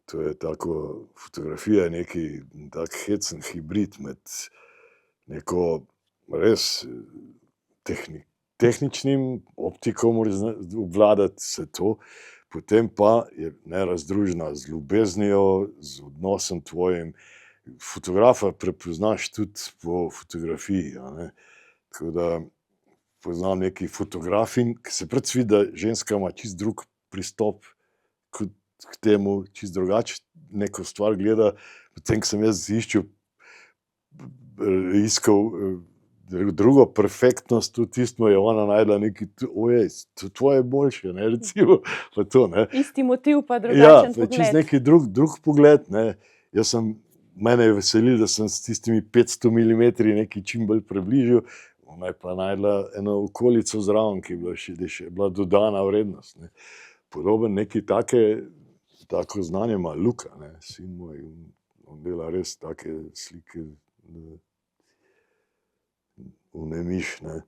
to je tako, fotografija je neki tak hecen hibrid med neko res tehničnim, optiko moraš obvladati vse to, potem pa je nerazdružna z ljubeznijo, z odnosom tvojim. Fotografa prepoznaš tudi po fotografiji, a ne. Tako da poznam nekaj fotografin, ki se prav vidi, da ženska ima čisto drug pristop k temu, čisto drugače neko stvar gleda. Potem, ko sem jaz iskal drugo perfektnost, tudi tisto je ona najdla nekaj, ojej, tvoje je boljše, ne, recimo, pa to, ne. Isti motiv, pa drugačen pogled. Ja, čisto neki drug pogled, ne. Mene je veselilo, da sem s tistimi 500 milimetri nekaj čim bolj približil, ona je pa najdla eno okolico zraven, ki je še bila dodana vrednost, ne. Podoben nekaj tako znanje ima Luka, ne, sin moj, on dela res take slike, vnemiš, ne.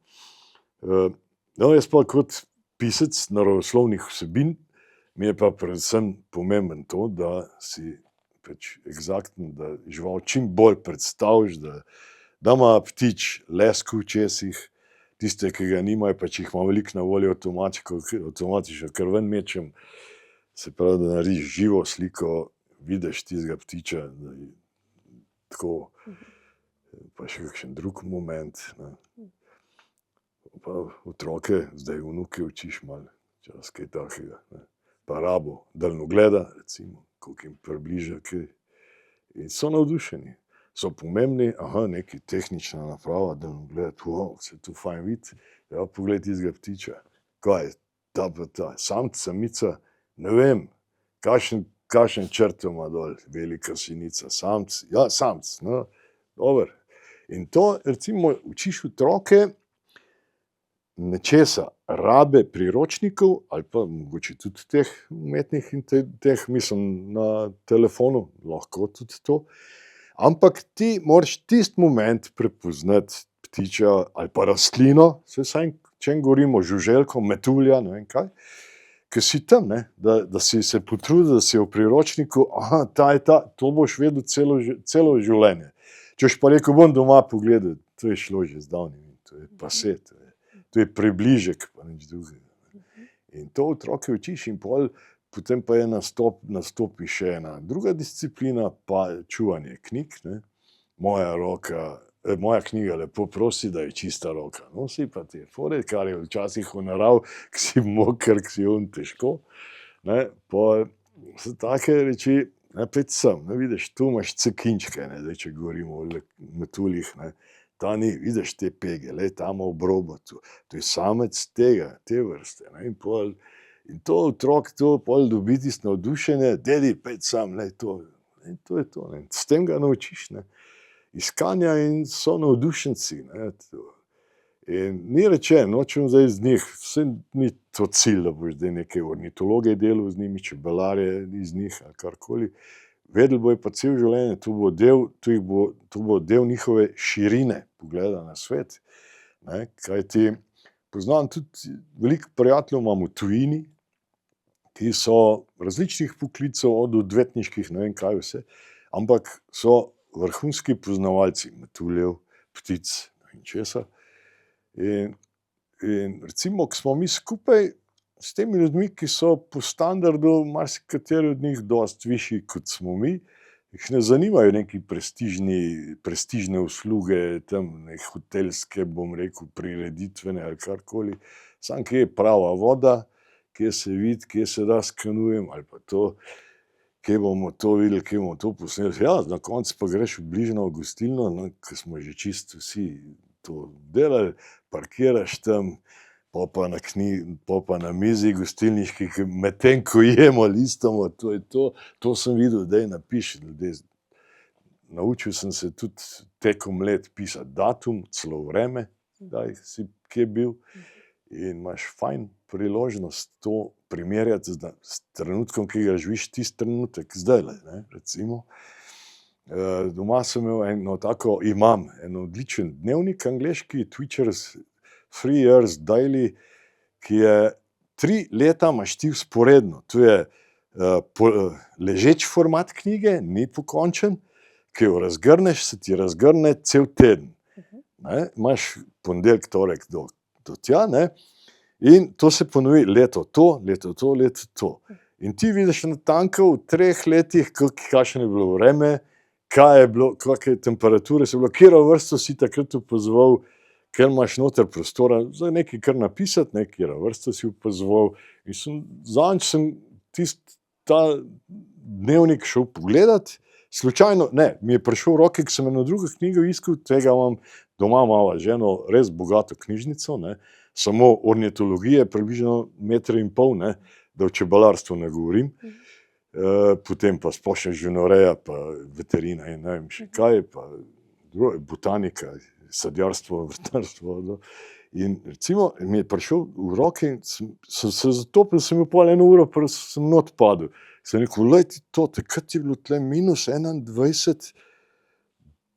No, jaz pa kot pisec naravoslovnih vsebin, mi je pa predvsem pomembno to, da si pač eksakten, da žival čim bolj predstaviš, da ima ptič lesk v očesih, tiste, ki ga nimajo, pa če jih ima veliko na voljo, avtomatično kar ven mečem, se pravi, da narediš živo sliko, vidiš tistega ptiča, da je tako, pa še kakšen drug moment, ne. Pa otroke, zdaj vnuke učiš malo, včasih kaj takega, ne. Pa rabo daljnogleda, recimo, koliko jim približa kaj. In so navdušeni, so pomembni, nekaj tehnična naprava, daljnogled, se tu fajn vidi, ja, poglej tistega ptiča, kaj je, ta pa ta, samec, samica, ne vem, kakšen črto ima dol, velika sinica, samec, ja, samec, no, dobro. In to, recimo, učiš otroke nečesa, rabe priročnikov ali pa mogoče tudi teh umetnih in teh, mislim, na telefonu, lahko tudi to, ampak ti moraš tisti moment prepoznati ptiča ali pa rastlino, če govorimo žuželko, metulja, ne vem kaj, ki si tam, ne, da si se potrudil, da si v priročniku, ta je ta, to boš vedel celo življenje. Če boš pa rekel, bom doma pogledal, to je šlo že zdavnaj, to je pase, to je približek, pa nič drugega. In to otroke učiš in potem pa je nastopi še ena druga disciplina, pa čuvanje knjig, ne. Moja knjiga lepo prosi, da je čista roka. Nosi pa te fore, kar je včasih v naravi, ki si moker, ki si težko, ne, pa so take reči, ne, pet sem, ne, vidiš, tu imaš cekinčke, ne, zdaj, če govorimo o metuljih, ne, ta ni, vidiš te pege, tam v brobotu, to je samec te vrste, ne, in to otrok, to pol dobi tisto navdušenje, dedi, pet sam, to je to, ne, s tem ga naučiš, ne, iskanja in so navdušenci. Ne, in ni rečeno, nočem zdaj z njih, vse ni to cilj, da boš zdaj neke ornitologe delal z njimi, čebelarje iz njih ali karkoli. Vedeli bojo pa cel življenje, to bo del njihove širine pogleda na svet. Ne, kajti poznam tudi veliko prijateljev imam v tujini, ki so različnih poklicev, od odvetniških, ne vem kaj vse, ampak so vrhunski poznavalci metuljev, ptic in česa. In recimo, ko smo mi skupaj s temi ljudmi, ki so po standardu marsikateri od njih dosti višji, kot smo mi, jih ne zanimajo neki prestižne usluge, tam nek hotelske, bom rekel, prireditvene ali karkoli, samo kje je prava voda, kje se vidi, kje se da s kanujem, ali pa to, kje bomo to videli, kje bomo to posneli. Ja, na koncu pa greš v bližnjo gostilno, no, ko smo že čisto vsi to delali, parkiraš tam, pol pa na mizi gostilniški, medtem ko jemo, listamo, to je to. To sem videl, daj napiši ljudje. Naučil sem se tudi tekom let pisati datum, celo vreme, kdaj si kje bil, in imaš fajn priložnost to primerjati s trenutkom, ki ga živiš tisti trenutek, zdajle, ne, recimo. Doma sem imel imam en odličen dnevnik angleški, Twitcher's 3 Years Daily, ki je 3 leta imaš ti vzporedno. To je ležeč format knjige, ni pokončen, ki jo razgrneš, se ti razgrne cel teden. Ne, imaš ponedeljek, torek do tja, ne, in to se ponovi leto to, leto to, leto to. In ti vidiš natanko v 3 letih, kakšno je bilo vreme, kaj je bilo, kakšne temperature so bilo, katero vrsto si takrat opazoval, ker imaš noter prostora za nekaj kar napisati, katero vrsto si opazoval. In zadnjič sem ta dnevnik šel pogledat, slučajno, mi je prišel v roke, ko sem eno drugo knjigo iskal, tega imam doma, imava z ženo res bogato knjižnico, ne, samo ornitologije, približno 1,5 metra, ne, da o čebelarstvu ne govorim, potem pa splošna živinoreja, pa veterina in ne vem še kaj, pa botanika, sadjarstvo, vrtnarstvo. In recimo mi je prišel v roke in sem se zatopil, sem imel pol 1 uro, pa sem not padel. Sem rekel, lej ti to, takrat je bilo tle -21,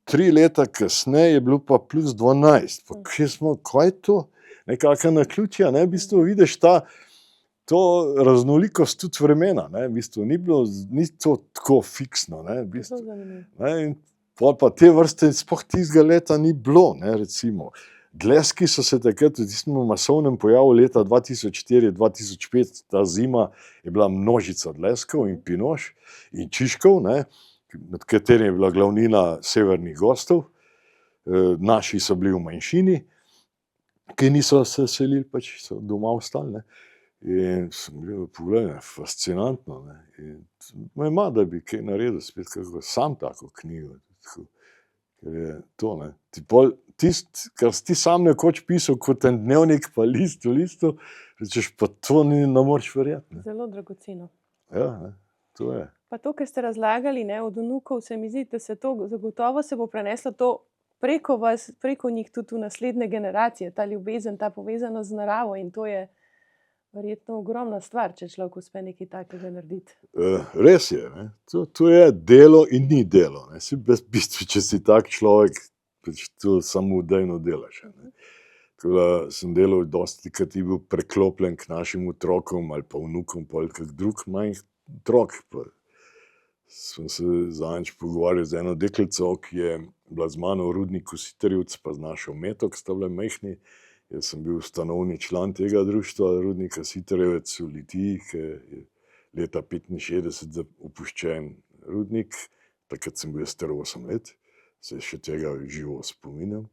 3 leta kasneje je bilo pa +12. Pa kaj je to? Nekaka naključja, ne, v bistvu vidiš to raznolikost tudi vremena, ne, v bistvu ni to tako fiksno, ne, v bistvu. Ne, in pol pa te vrste sploh tistega leta ni bilo, ne, recimo. Dleski so se takrat v tistem masovnem pojavu leta 2004-2005, ta zima je bila množica dleskov in pinoš in čiškov, ne, med katerimi je bila glavnina severnih gostov, naši so bili v manjšini, ki niso se selili, pač so doma ostali, ne. In sem gledal, pogledaj, fascinantno, ne. In me ima, da bi kaj naredil, spet kako sam tako knjigo, ker je to, ne. Tisto, kar si ti sam nekoč pisal kot en dnevnik, pa list v listu, rečeš, pa to ne moreš verjeti, ne. Zelo dragoceno. Ja, ne, to je. Pa to, kar ste razlagali, ne, od vnukov, se mi zdi, da se to zagotovo se bo preneslo to preko vas, preko njih tudi v naslednje generacije, ta ljubezen, ta povezanost z naravo, in to je verjetno ogromna stvar, če človek uspe nekaj takega narediti. Res je, ne. To je delo in ni delo, ne. Saj v bistvu, če si tak človek, pač to samodejno delaš, ne. Tako da sem delal dostikrat, je bil preklopljen k našim otrokom ali pa vnukom, pol kak drug manj otrok. Pa sem se zadnjič pogovarjal z eno deklico, ki je bila z mano v rudniku Sitarjevec, pa z našo Meto, ki sta bile majhni. Jaz sem bil ustanovni član tega društva, rudnika Sitarjevec v Litiji, ki je leta 1965 opuščen rudnik. Takrat sem bil star 8 let, se še tega živo spominjam.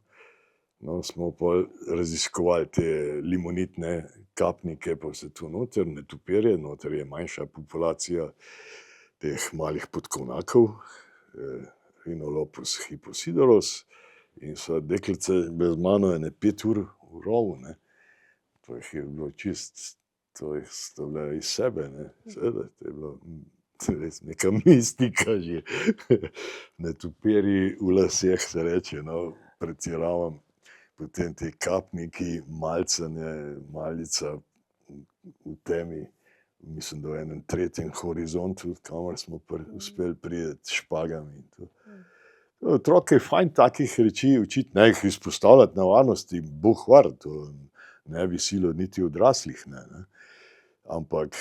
No, smo pa raziskovali te limonitne kapnike, pa vse to noter, netopirje, noter je manjša populacija teh malih podkovnakov, Rhinolopus hipposidoros, in so deklice bez mano 5 ur v rovu, ne. To jih je bilo čisto, to jih sta bile iz sebe, ne, seveda, to je bilo res neka mistika že. Netopirji v laseh se reče, no, pretiravam. Potem ti kapniki, malcene, malica v temi, mislim, da v enem tretjem horizontu, kamor smo uspeli priti s špagami in to. Otroke je fajn takih reči učiti, ne jih izpostavljati nevarnosti, Bog var, to ne bi silo niti odraslih, ne. Ampak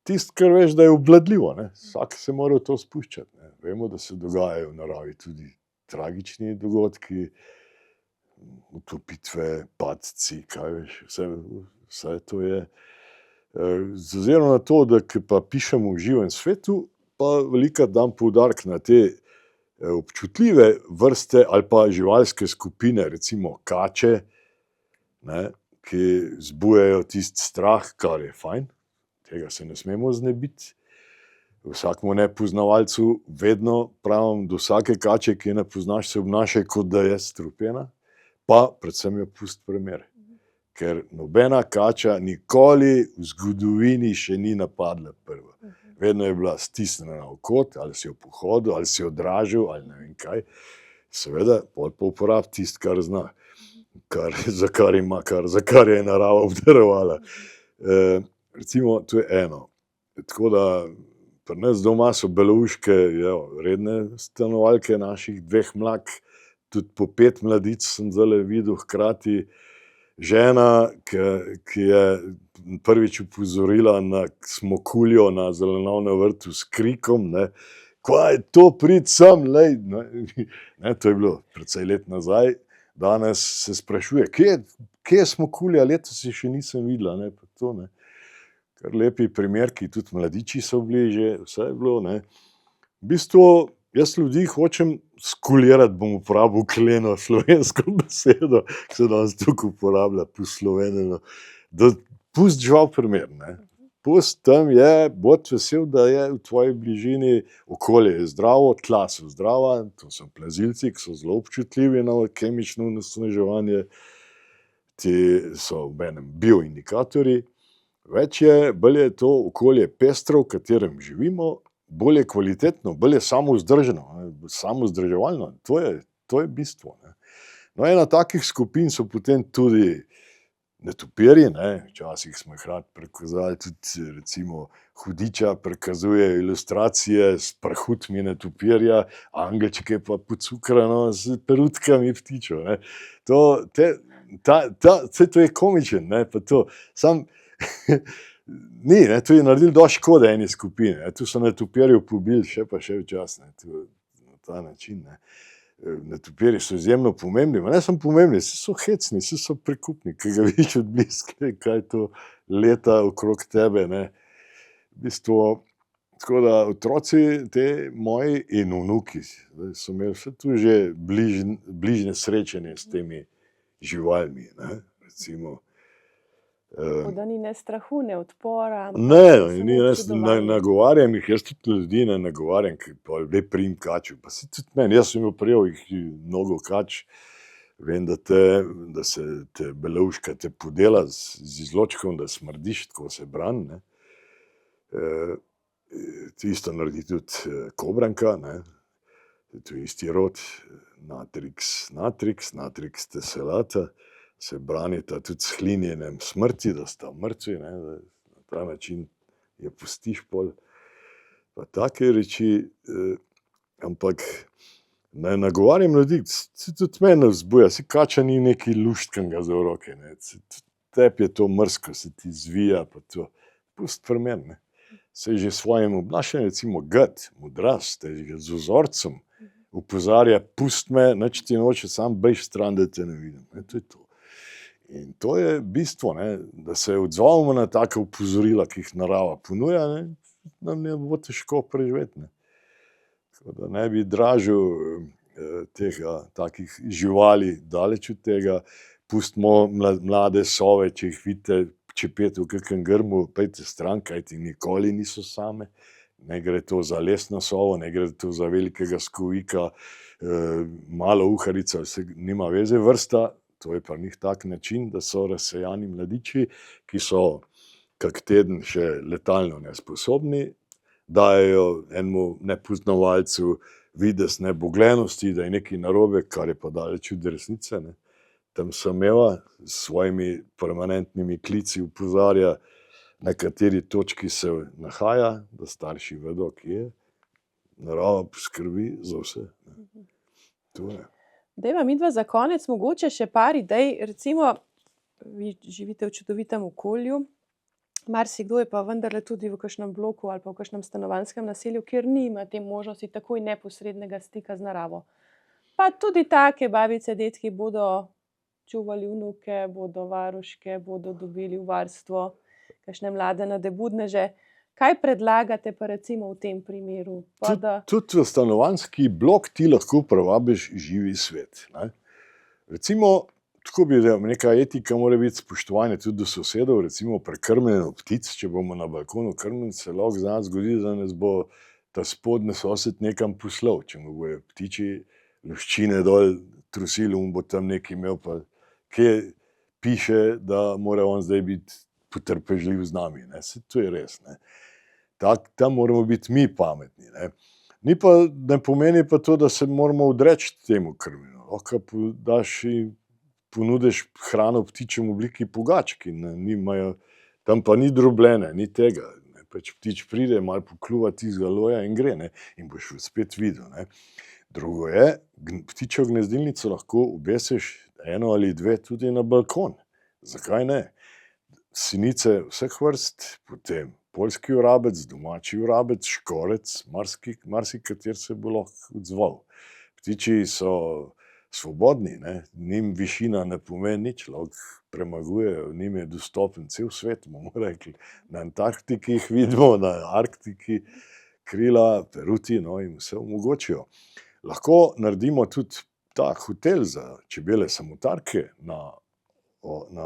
tisto, kar veš, da je obvladljivo, ne. Vsak se mora v to spuščati, ne. Vemo, da se dogajajo v naravi tudi tragični dogodki, utopitve, padci, kaj veš, vse to je. Z ozirom na to, da ke pa pišemo v živem svetu, pa velikokrat dam poudarek na te občutljive vrste ali pa živalske skupine, recimo kače, ne, ki zbujajo tisti strah, kar je fajn, tega se ne smemo znebiti. Vsakemu nepoznavalcu vedno pravim, do vsake kače, ki je ne poznaš, se obnašaj, kot da je strupena, pa predvsem jo pusti pri miru. Ker nobena kača nikoli v zgodovini še ni napadla prva. Vedno je bila stisnjena v kot, ali si jo pohodil, ali si jo dražil, ali ne vem kaj. Seveda, pol pa uporabi tisto, kar zna, za kar je narava obdarovala. Recimo, to je eno. Tako da pri nas doma so belouške, redne stanovalke naših dveh mlak, tudi po 5 mladic sem zdajle videl hkrati. Žena, ki je prvič opozorila na smokuljo na zelenovnem vrtu s krikom, ne, kaj je to, pridi sem, lej, ne, to je bilo precej let nazaj. Danes se sprašuje, kje je smokulja, letos je še nisem videla, ne, pa to, ne. Kar lepi primerki, tudi mladiči so bili že, vse je bilo, ne. V bistvu, jaz ljudi hočem skulirati, bom uporabil kleno slovensko besedo, ki se danes toliko uporablja, poslovenjeno, da pusti žival pri miru, ne. Pusti tam je, bodi vesel, da je v tvoji bližini, okolje je zdravo, tla so zdrava, to so plazilci, ki so zelo občutljivi na kemično onesnaževanje, ti so obenem bioindikatorji. Več je, bolj je to okolje pestro, v katerem živimo, bolj je kvalitetno, bolj je samovzdržno, samozdrževalno, to je bistvo, ne. No, ena takih skupin so potem tudi netopirji, ne, včasih smo jih radi prikazali, tudi recimo hudiča prikazuje ilustracije s prhutmi netopirja, angelčke pa pocukrano s perutkami ptičev, ne. Saj to je komičen, ne, pa to, samo ni, ne, to je naredilo dosti škode eni skupini, ne, tu so netopirjev pobili še pa še včasih, ne, na ta način, ne. Netopirji so izjemno pomembni, ma ne samo pomembni, saj so hecni, saj so prikupni, ke ga vidiš od blizu, kaj to leta okrog tebe, ne. V bistvu, tako da otroci te moji in vnuki so imeli vse tu že bližnje srečanje s temi živalmi, ne, recimo. Tako da ni ne strahu, ne odpora. Ne, jaz nagovarjam jih, jaz tudi ljudi ne nagovarjam, ker pa daj prijemi kačo, pa saj tudi meni, jaz sem imel prijel jih mnogo kač, vem, da se te belouška te podela z izločkom, da smrdiš, tako se brani, ne. Isto naredi tudi kobranka, ne, to je isti rod, Natrix tessellata, se branita tudi s hlinjenjem smrti, da sta mrtvi, ne, da na ta način je pustiš pol, pa take reči, ampak ne nagovarjam ljudi, saj tudi mene vzbuja, saj kača ni nekaj luštkanega za v roke, ne, tebi je to mrzko, se ti zvija, pa to, pusti pri miru, ne. Saj že s svojim obnašanjem, recimo gad, modrast, ga z vzorcem opozarja, pusti me, nič ti noče, samo beži stran, da te ne vidim, ne, to je to. In to je bistvo, ne, da se odzovemo na taka opozorila, ki jih narava ponuja, ne, nam ne bo težko preživeti, ne. Tako da ne bi dražil takih živali, daleč od tega, pustimo mlade sove, če jih vidite čepeti v kakem grmu, pojdite stran, kajti nikoli niso same, ne gre to za lesno sovo, ne gre to za velikega skovika, malouharica, nima veze, vrsta, to je pri njih tak način, da so razsejani mladiči, ki so kak teden še letalno nesposobni, dajejo enemu nepoznavalcu videz nebogljenosti, da je nekaj narobe, kar je pa daleč od resnice. Ne. Tam Sameva s svojimi permanentnimi klici opozarja, na kateri točki se nahaja, da starši vedo, kje je. Narava poskrbi za vse. Ne. To je. Dajva midva za konec mogoče še par idej, recimo, vi živite v čudovitem okolju, marsikdo je pa vendarle tudi v kakšnem bloku ali pa v kakšnem stanovanjskem naselju, kjer nima te možnosti takoj neposrednega stika z naravo. Pa tudi take babice, dedki bodo čuvali vnuke, bodo varuške, bodo dobili v varstvo kakšne mlade nadebudneže. Kaj predlagate pa recimo v tem primeru? Tudi v stanovanjski blok ti lahko privabiš živi svet. Ne? Recimo, tako bi rekel, neka etika mora biti spoštovanje tudi do sosedov, recimo prekrmljenje ptic, če bomo na balkonu krmili, se lahko z nas zgodi, da nas bo ta spodnji sosed nekam poslal, če mu bojo ptiči luščine dol trusili, on bo tam nekaj imel, pa kje piše, da mora on zdaj biti potrpežljiv z nami. Ne? To je res. Ne? Tam moramo biti mi pametni. Ne pomeni pa to, da se moramo odreči temu krmljenju. Lahko ponudiš hrano ptičem v obliki pogačk in nimajo, tam pa ni drobljene, ni tega. Ne? Pač ptič pride, malo pokljuva tistega loja in gre, ne? In boš spet videl. Ne? Drugo je, ptičjo gnezdilnico lahko obesiš eno ali dve tudi na balkon. Zakaj ne? Sinice vseh vrst, potem poljski vrabec, domači vrabec, škorec, marsikateri se bo lahko odzval. Ptiči so svobodni, ne? Njim višina ne pomeni nič, lahko premagujejo, njim je dostopen cel svet, bomo rekli. Na Antarktiki jih vidimo, na Arktiki krila, peruti, no, in vse omogočijo. Lahko naredimo tudi ta hotel za čebele samotarke na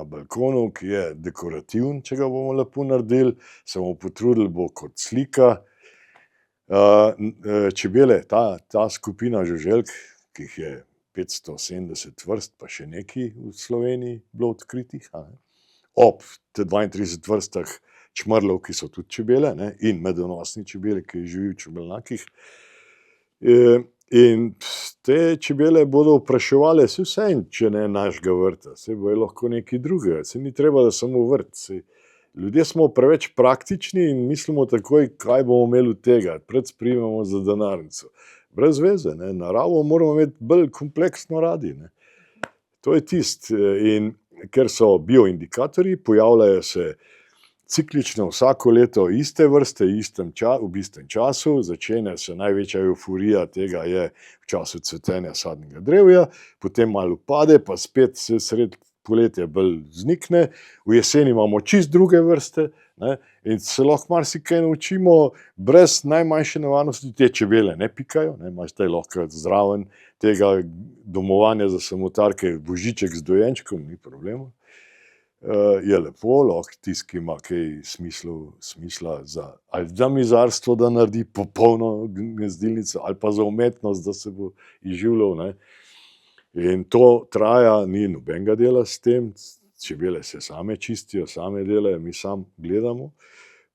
balkonu, ki je dekorativen, če ga bomo lepo naredili, se bomo potrudili, bo kot slika. Čebele, ta skupina žuželk, ki jih je 570 vrst, pa še nekaj v Sloveniji bilo odkritih, ob te 32 vrstah čmrlov, ki so tudi čebele, ne, in medonosni čebele, ki živijo v čebelnjakih. In te čebele bodo opraševale vseeno, če ne našega vrta, saj bojo lahko nekaj drugega, saj ni treba, da samo vrt. Ljudje smo preveč praktični in mislimo takoj, kaj bomo imeli od tega, predsprimamo za denarnico. Brez veze, ne? Naravo moramo imeti bolj kompleksno radi. Ne? To je tisto. In ker so bioindikatorji, pojavljajo se ciklično vsako leto iste vrste, v istem času, začne se največja euforija tega je v času cvetenja sadnega drevja, potem malo upade, pa spet se sredi poletja bolj vznikne, v jeseni imamo čisto druge vrste, ne, in se lahko marsikaj naučimo brez najmanjše nevarnosti. Te čebele ne pikajo, ne, imaš zdaj lahko zraven tega domovanja za samotarke božiček z dojenčkom, ni problema. Je lepo, lahko tisti, ki ima kaj smisla ali za mizarstvo, da naredi popolno gnezdilnico, ali pa za umetnost, da se bo izživljal. Ne. In to traja, ni nobenega dela s tem, čebele se same čistijo, same delajo, mi sam gledamo.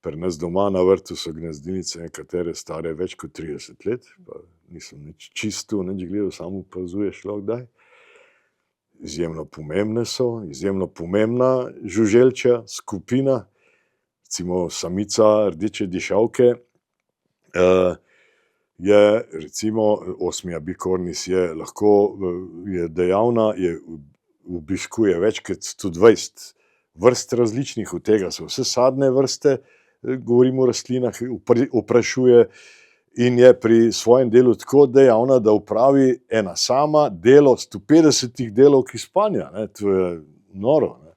Pri nas doma na vrtu so gnezdilnice nekatere stare več kot 30 let, pa nisem nič čisto, nič gledal, samo opazuješ lahko kdaj. Izjemno pomembne so, izjemno pomembna žuželčja skupina, recimo samica rdeče dišavke, je recimo Osmia bicornis je lahko je dejavna, obiskuje več kot 120 vrst različnih, od tega so vse sadne vrste, govorimo o rastlinah, oprašuje in je pri svojem delu tako dejavna, da opravi ena sama delo 150 delovk spanja. Ne, to je noro. Ne.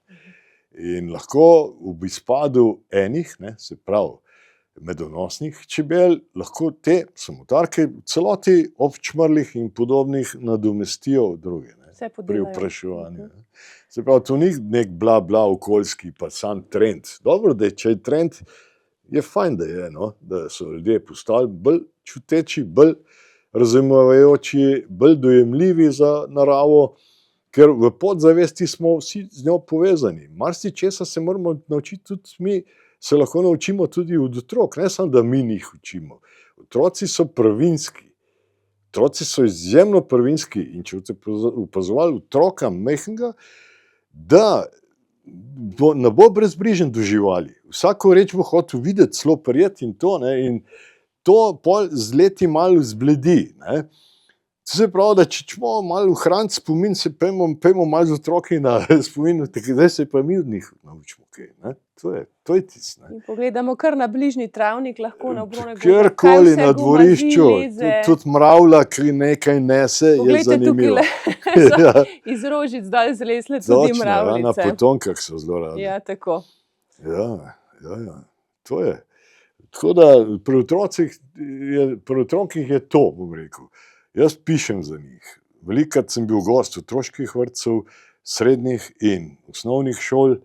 In lahko v izpadu enih, ne, se pravi medonosnih čebel, lahko te samotarke v celoti ob čmrlih in podobnih nadomestijo druge, ne, pri opraševanju. Se pravi, to ni nek bla okoljski pa sam trend. Dobro, da če je trend, je fajn, da je, no, da so ljudje postali bolj čuteči, bolj razumevajoči, bolj dojemljivi za naravo, ker v podzavesti smo vsi z njo povezani. Marsičesa se moramo naučiti tudi mi se lahko naučimo tudi od otrok, ne samo, da mi njih učimo. Otroci so prvinski. Otroci so izjemno prvinski in če boste opazovali otroka majhnega, da ne bo brezbrižen do živali. Vsako reč bo hotel videti, celo prijeti in to, ne, in to pol z leti malo zbledi, ne. To se pravi, da če ćemo malo ohraniti spomin, se pejmo malo z otroki na spomin, zdaj se pa mi od njih naučimo kaj, ne. To je tisto, ne. In pogledamo kar na bližnji travnik, lahko na obronek. Kjerkoli na dvorišču, tudi mravlja, ki nekaj nese, je zanimivo. Poglejte, tukaj so iz rožic dal zlesle tudi mravljice. Na potonkah so zelo radi. Ja, tako. Ja, to je. Tako da pri otrokih je to, bom rekel. Jaz pišem za njih. Velikokrat sem bil gost otroških vrtcev, srednjih in osnovnih šol,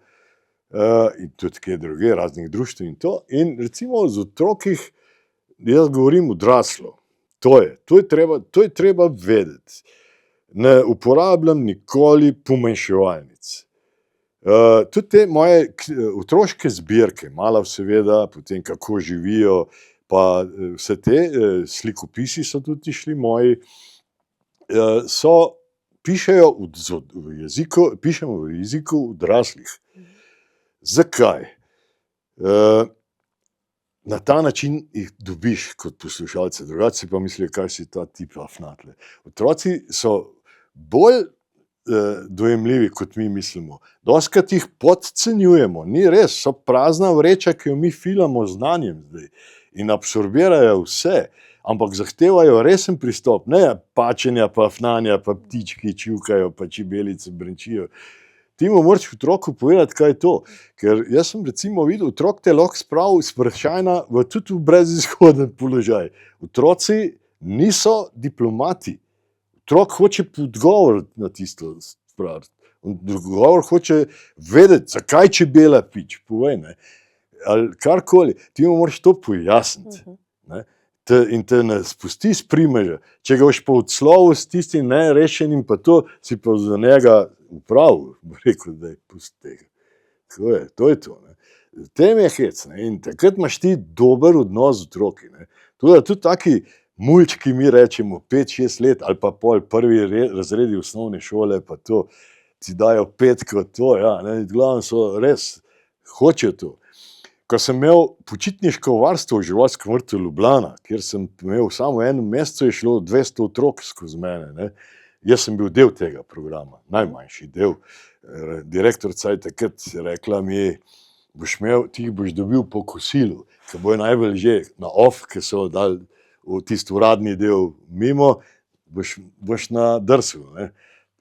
in tudi kje druge, raznih društev in to. In recimo z otrokih, jaz govorim odraslo. To je treba vedeti. Ne uporabljam nikoli pomanjševalnic. Tudi te moje otroške zbirke, Mala seveda, potem Kako živijo, pa vse te slikopisi so tudi šli moji, pišemo v jeziku odraslih. Zakaj? Na ta način jih dobiš kot poslušalce, drugače si pa mislijo, kaj si ta tip afnatle. Otroci so bolj dojemljivi, kot mi mislimo. Dostikrat jih podcenjujemo, ni res, so prazna vreča, ki jo mi filamo z znanjem zdaj in absorbirajo vse, ampak zahtevajo resen pristop, ne pačenja, pa afnanja, pa ptički čivkajo, pa čibelice brenčijo. Ti mu moraš otroku povedati, kaj je to. Ker jaz sem recimo videl, otrok te lahko spravi z vprašanja tudi v brezizhoden položaj. Otroci niso diplomati. Otrok hoče odgovor na tisto stvar. Odgovor hoče vedeti, zakaj čebela pič, povej, ne. Ali karkoli. Ti mu moraš to pojasniti. Ne. In te ne spusti s primeža. Če ga boš pa odslovil s tistim nerešenim, pa to si pa za njega upravil, bo rekel, da je pusti tega. To je to. Ne. Tem je hec. Ne. In takrat imaš ti dober odnos z otroki. Ne. Tudi taki mulčki, mi rečemo, 5-6 let, ali pa pol prvi razredi osnovne šole, pa to ti dajo petko, to, ja, ne, glavno so res, hočejo to. Ko sem imel počitniško varstvo v živalskem vrtu Ljubljana, kjer sem imel samo v enem mesecu, je šlo 200 otrok skozi mene, ne. Jaz sem bil del tega programa, najmanjši del. Direktorica je takrat rekla mi, ti jih boš dobil po kosilu, ker bojo najbolj že na off, ki so dali v tisti uradni del mimo, boš na drsil, ne.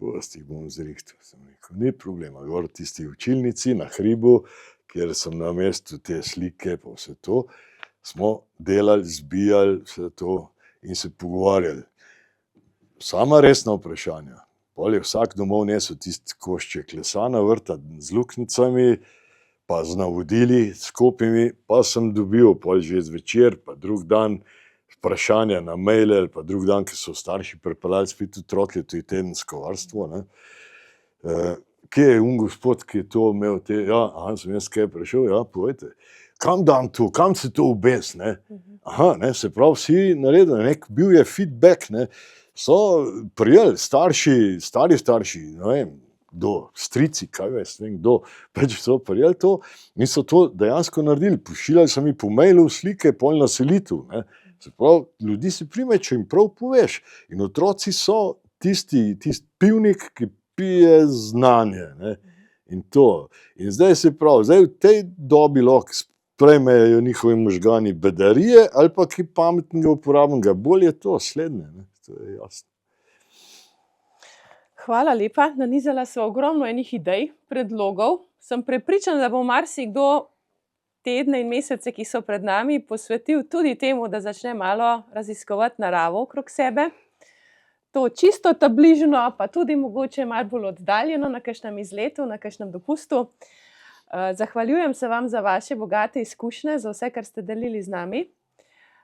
Post jih bom zrihtal, sem rekel, ni problema, gor v tisti učilnici na hribu, kjer sem na mestu te slike, pa vse to, smo delali, zbijali vse to in se pogovarjali. Sama resna vprašanja. Pol je vsak domov nesel tisti košček lesa na vrta z luknjicami, pa z navodili, s kopimi, pa sem dobil pol že zvečer, pa drug dan vprašanja na maile, ali pa drug dan, ki so starši pripeljali spet otroke, to je tedensko varstvo, ne. Kje je gospod, ki je to imel sem jaz kaj prišel, povejte, kam dam to, kam se to obes, ne? Ne, se pravi, vsi naredili, bil je feedback, ne, so prijeli stari starši, ne vem, kdo, strici, kaj veš, ne vem, kdo, pač so prijeli to in so to dejansko naredili, pošiljali so mi po mailu slike, pol na selitev, ne, se pravi, ljudi si prime, če jim prav poveš, in otroci so tisti pivnik, ki pije znanje, ne, in to. In zdaj se pravi, zdaj v tej dobi lahko sprejmejo njihovi možgani bedarije ali pa kaj pametnega uporabnega, bolj je to slednje, ne, to je jasno. Hvala lepa, nanizala sva ogromno enih idej, predlogov. Sem prepričana, da bo marsikdo tedne in mesece, ki so pred nami, posvetil tudi temu, da začne malo raziskovati naravo okrog sebe. To čisto tabližno, pa tudi mogoče malo bolj oddaljeno na kakšnem izletu, na kakšnem dopustu. Zahvaljujem se vam za vaše bogate izkušnje, za vse, kar ste delili z nami.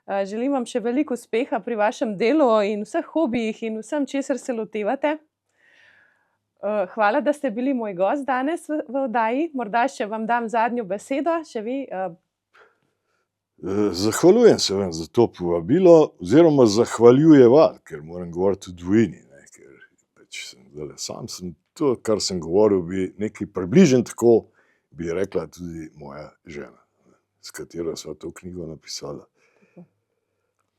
Želim vam še veliko uspeha pri vašem delu in vseh hobijih in vsem, česar se lotevate. Hvala, da ste bili moj gost danes v oddaji. Morda še vam dam zadnjo besedo, še vi, Zahvaljujem se vam za to povabilo, oziroma zahvaljujeva, ker moram govoriti v dvojini, ne, ker sam sem to, kar sem govoril, bi nekaj približno tako bi rekla tudi moja žena, s katero sva to knjigo napisala.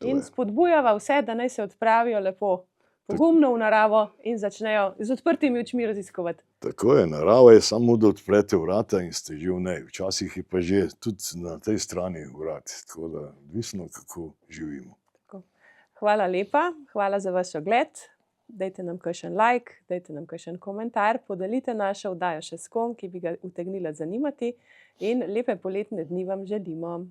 In spodbujava vse, da naj se odpravijo lepo pogumno v naravo in začnejo z odprtimi očmi raziskovati. Tako je, narava je samo, da odprete vrata in ste že v njej. Včasih je pa že tudi na tej strani vrat, tako da odvisno, kako živimo. Tako. Hvala lepa, hvala za vaš ogled. Dajte nam kakšen like, dajte nam kakšen komentar, podelite našo oddajo še s kom, ki bi ga utegnila zanimati, in lepe poletne dni vam želimo.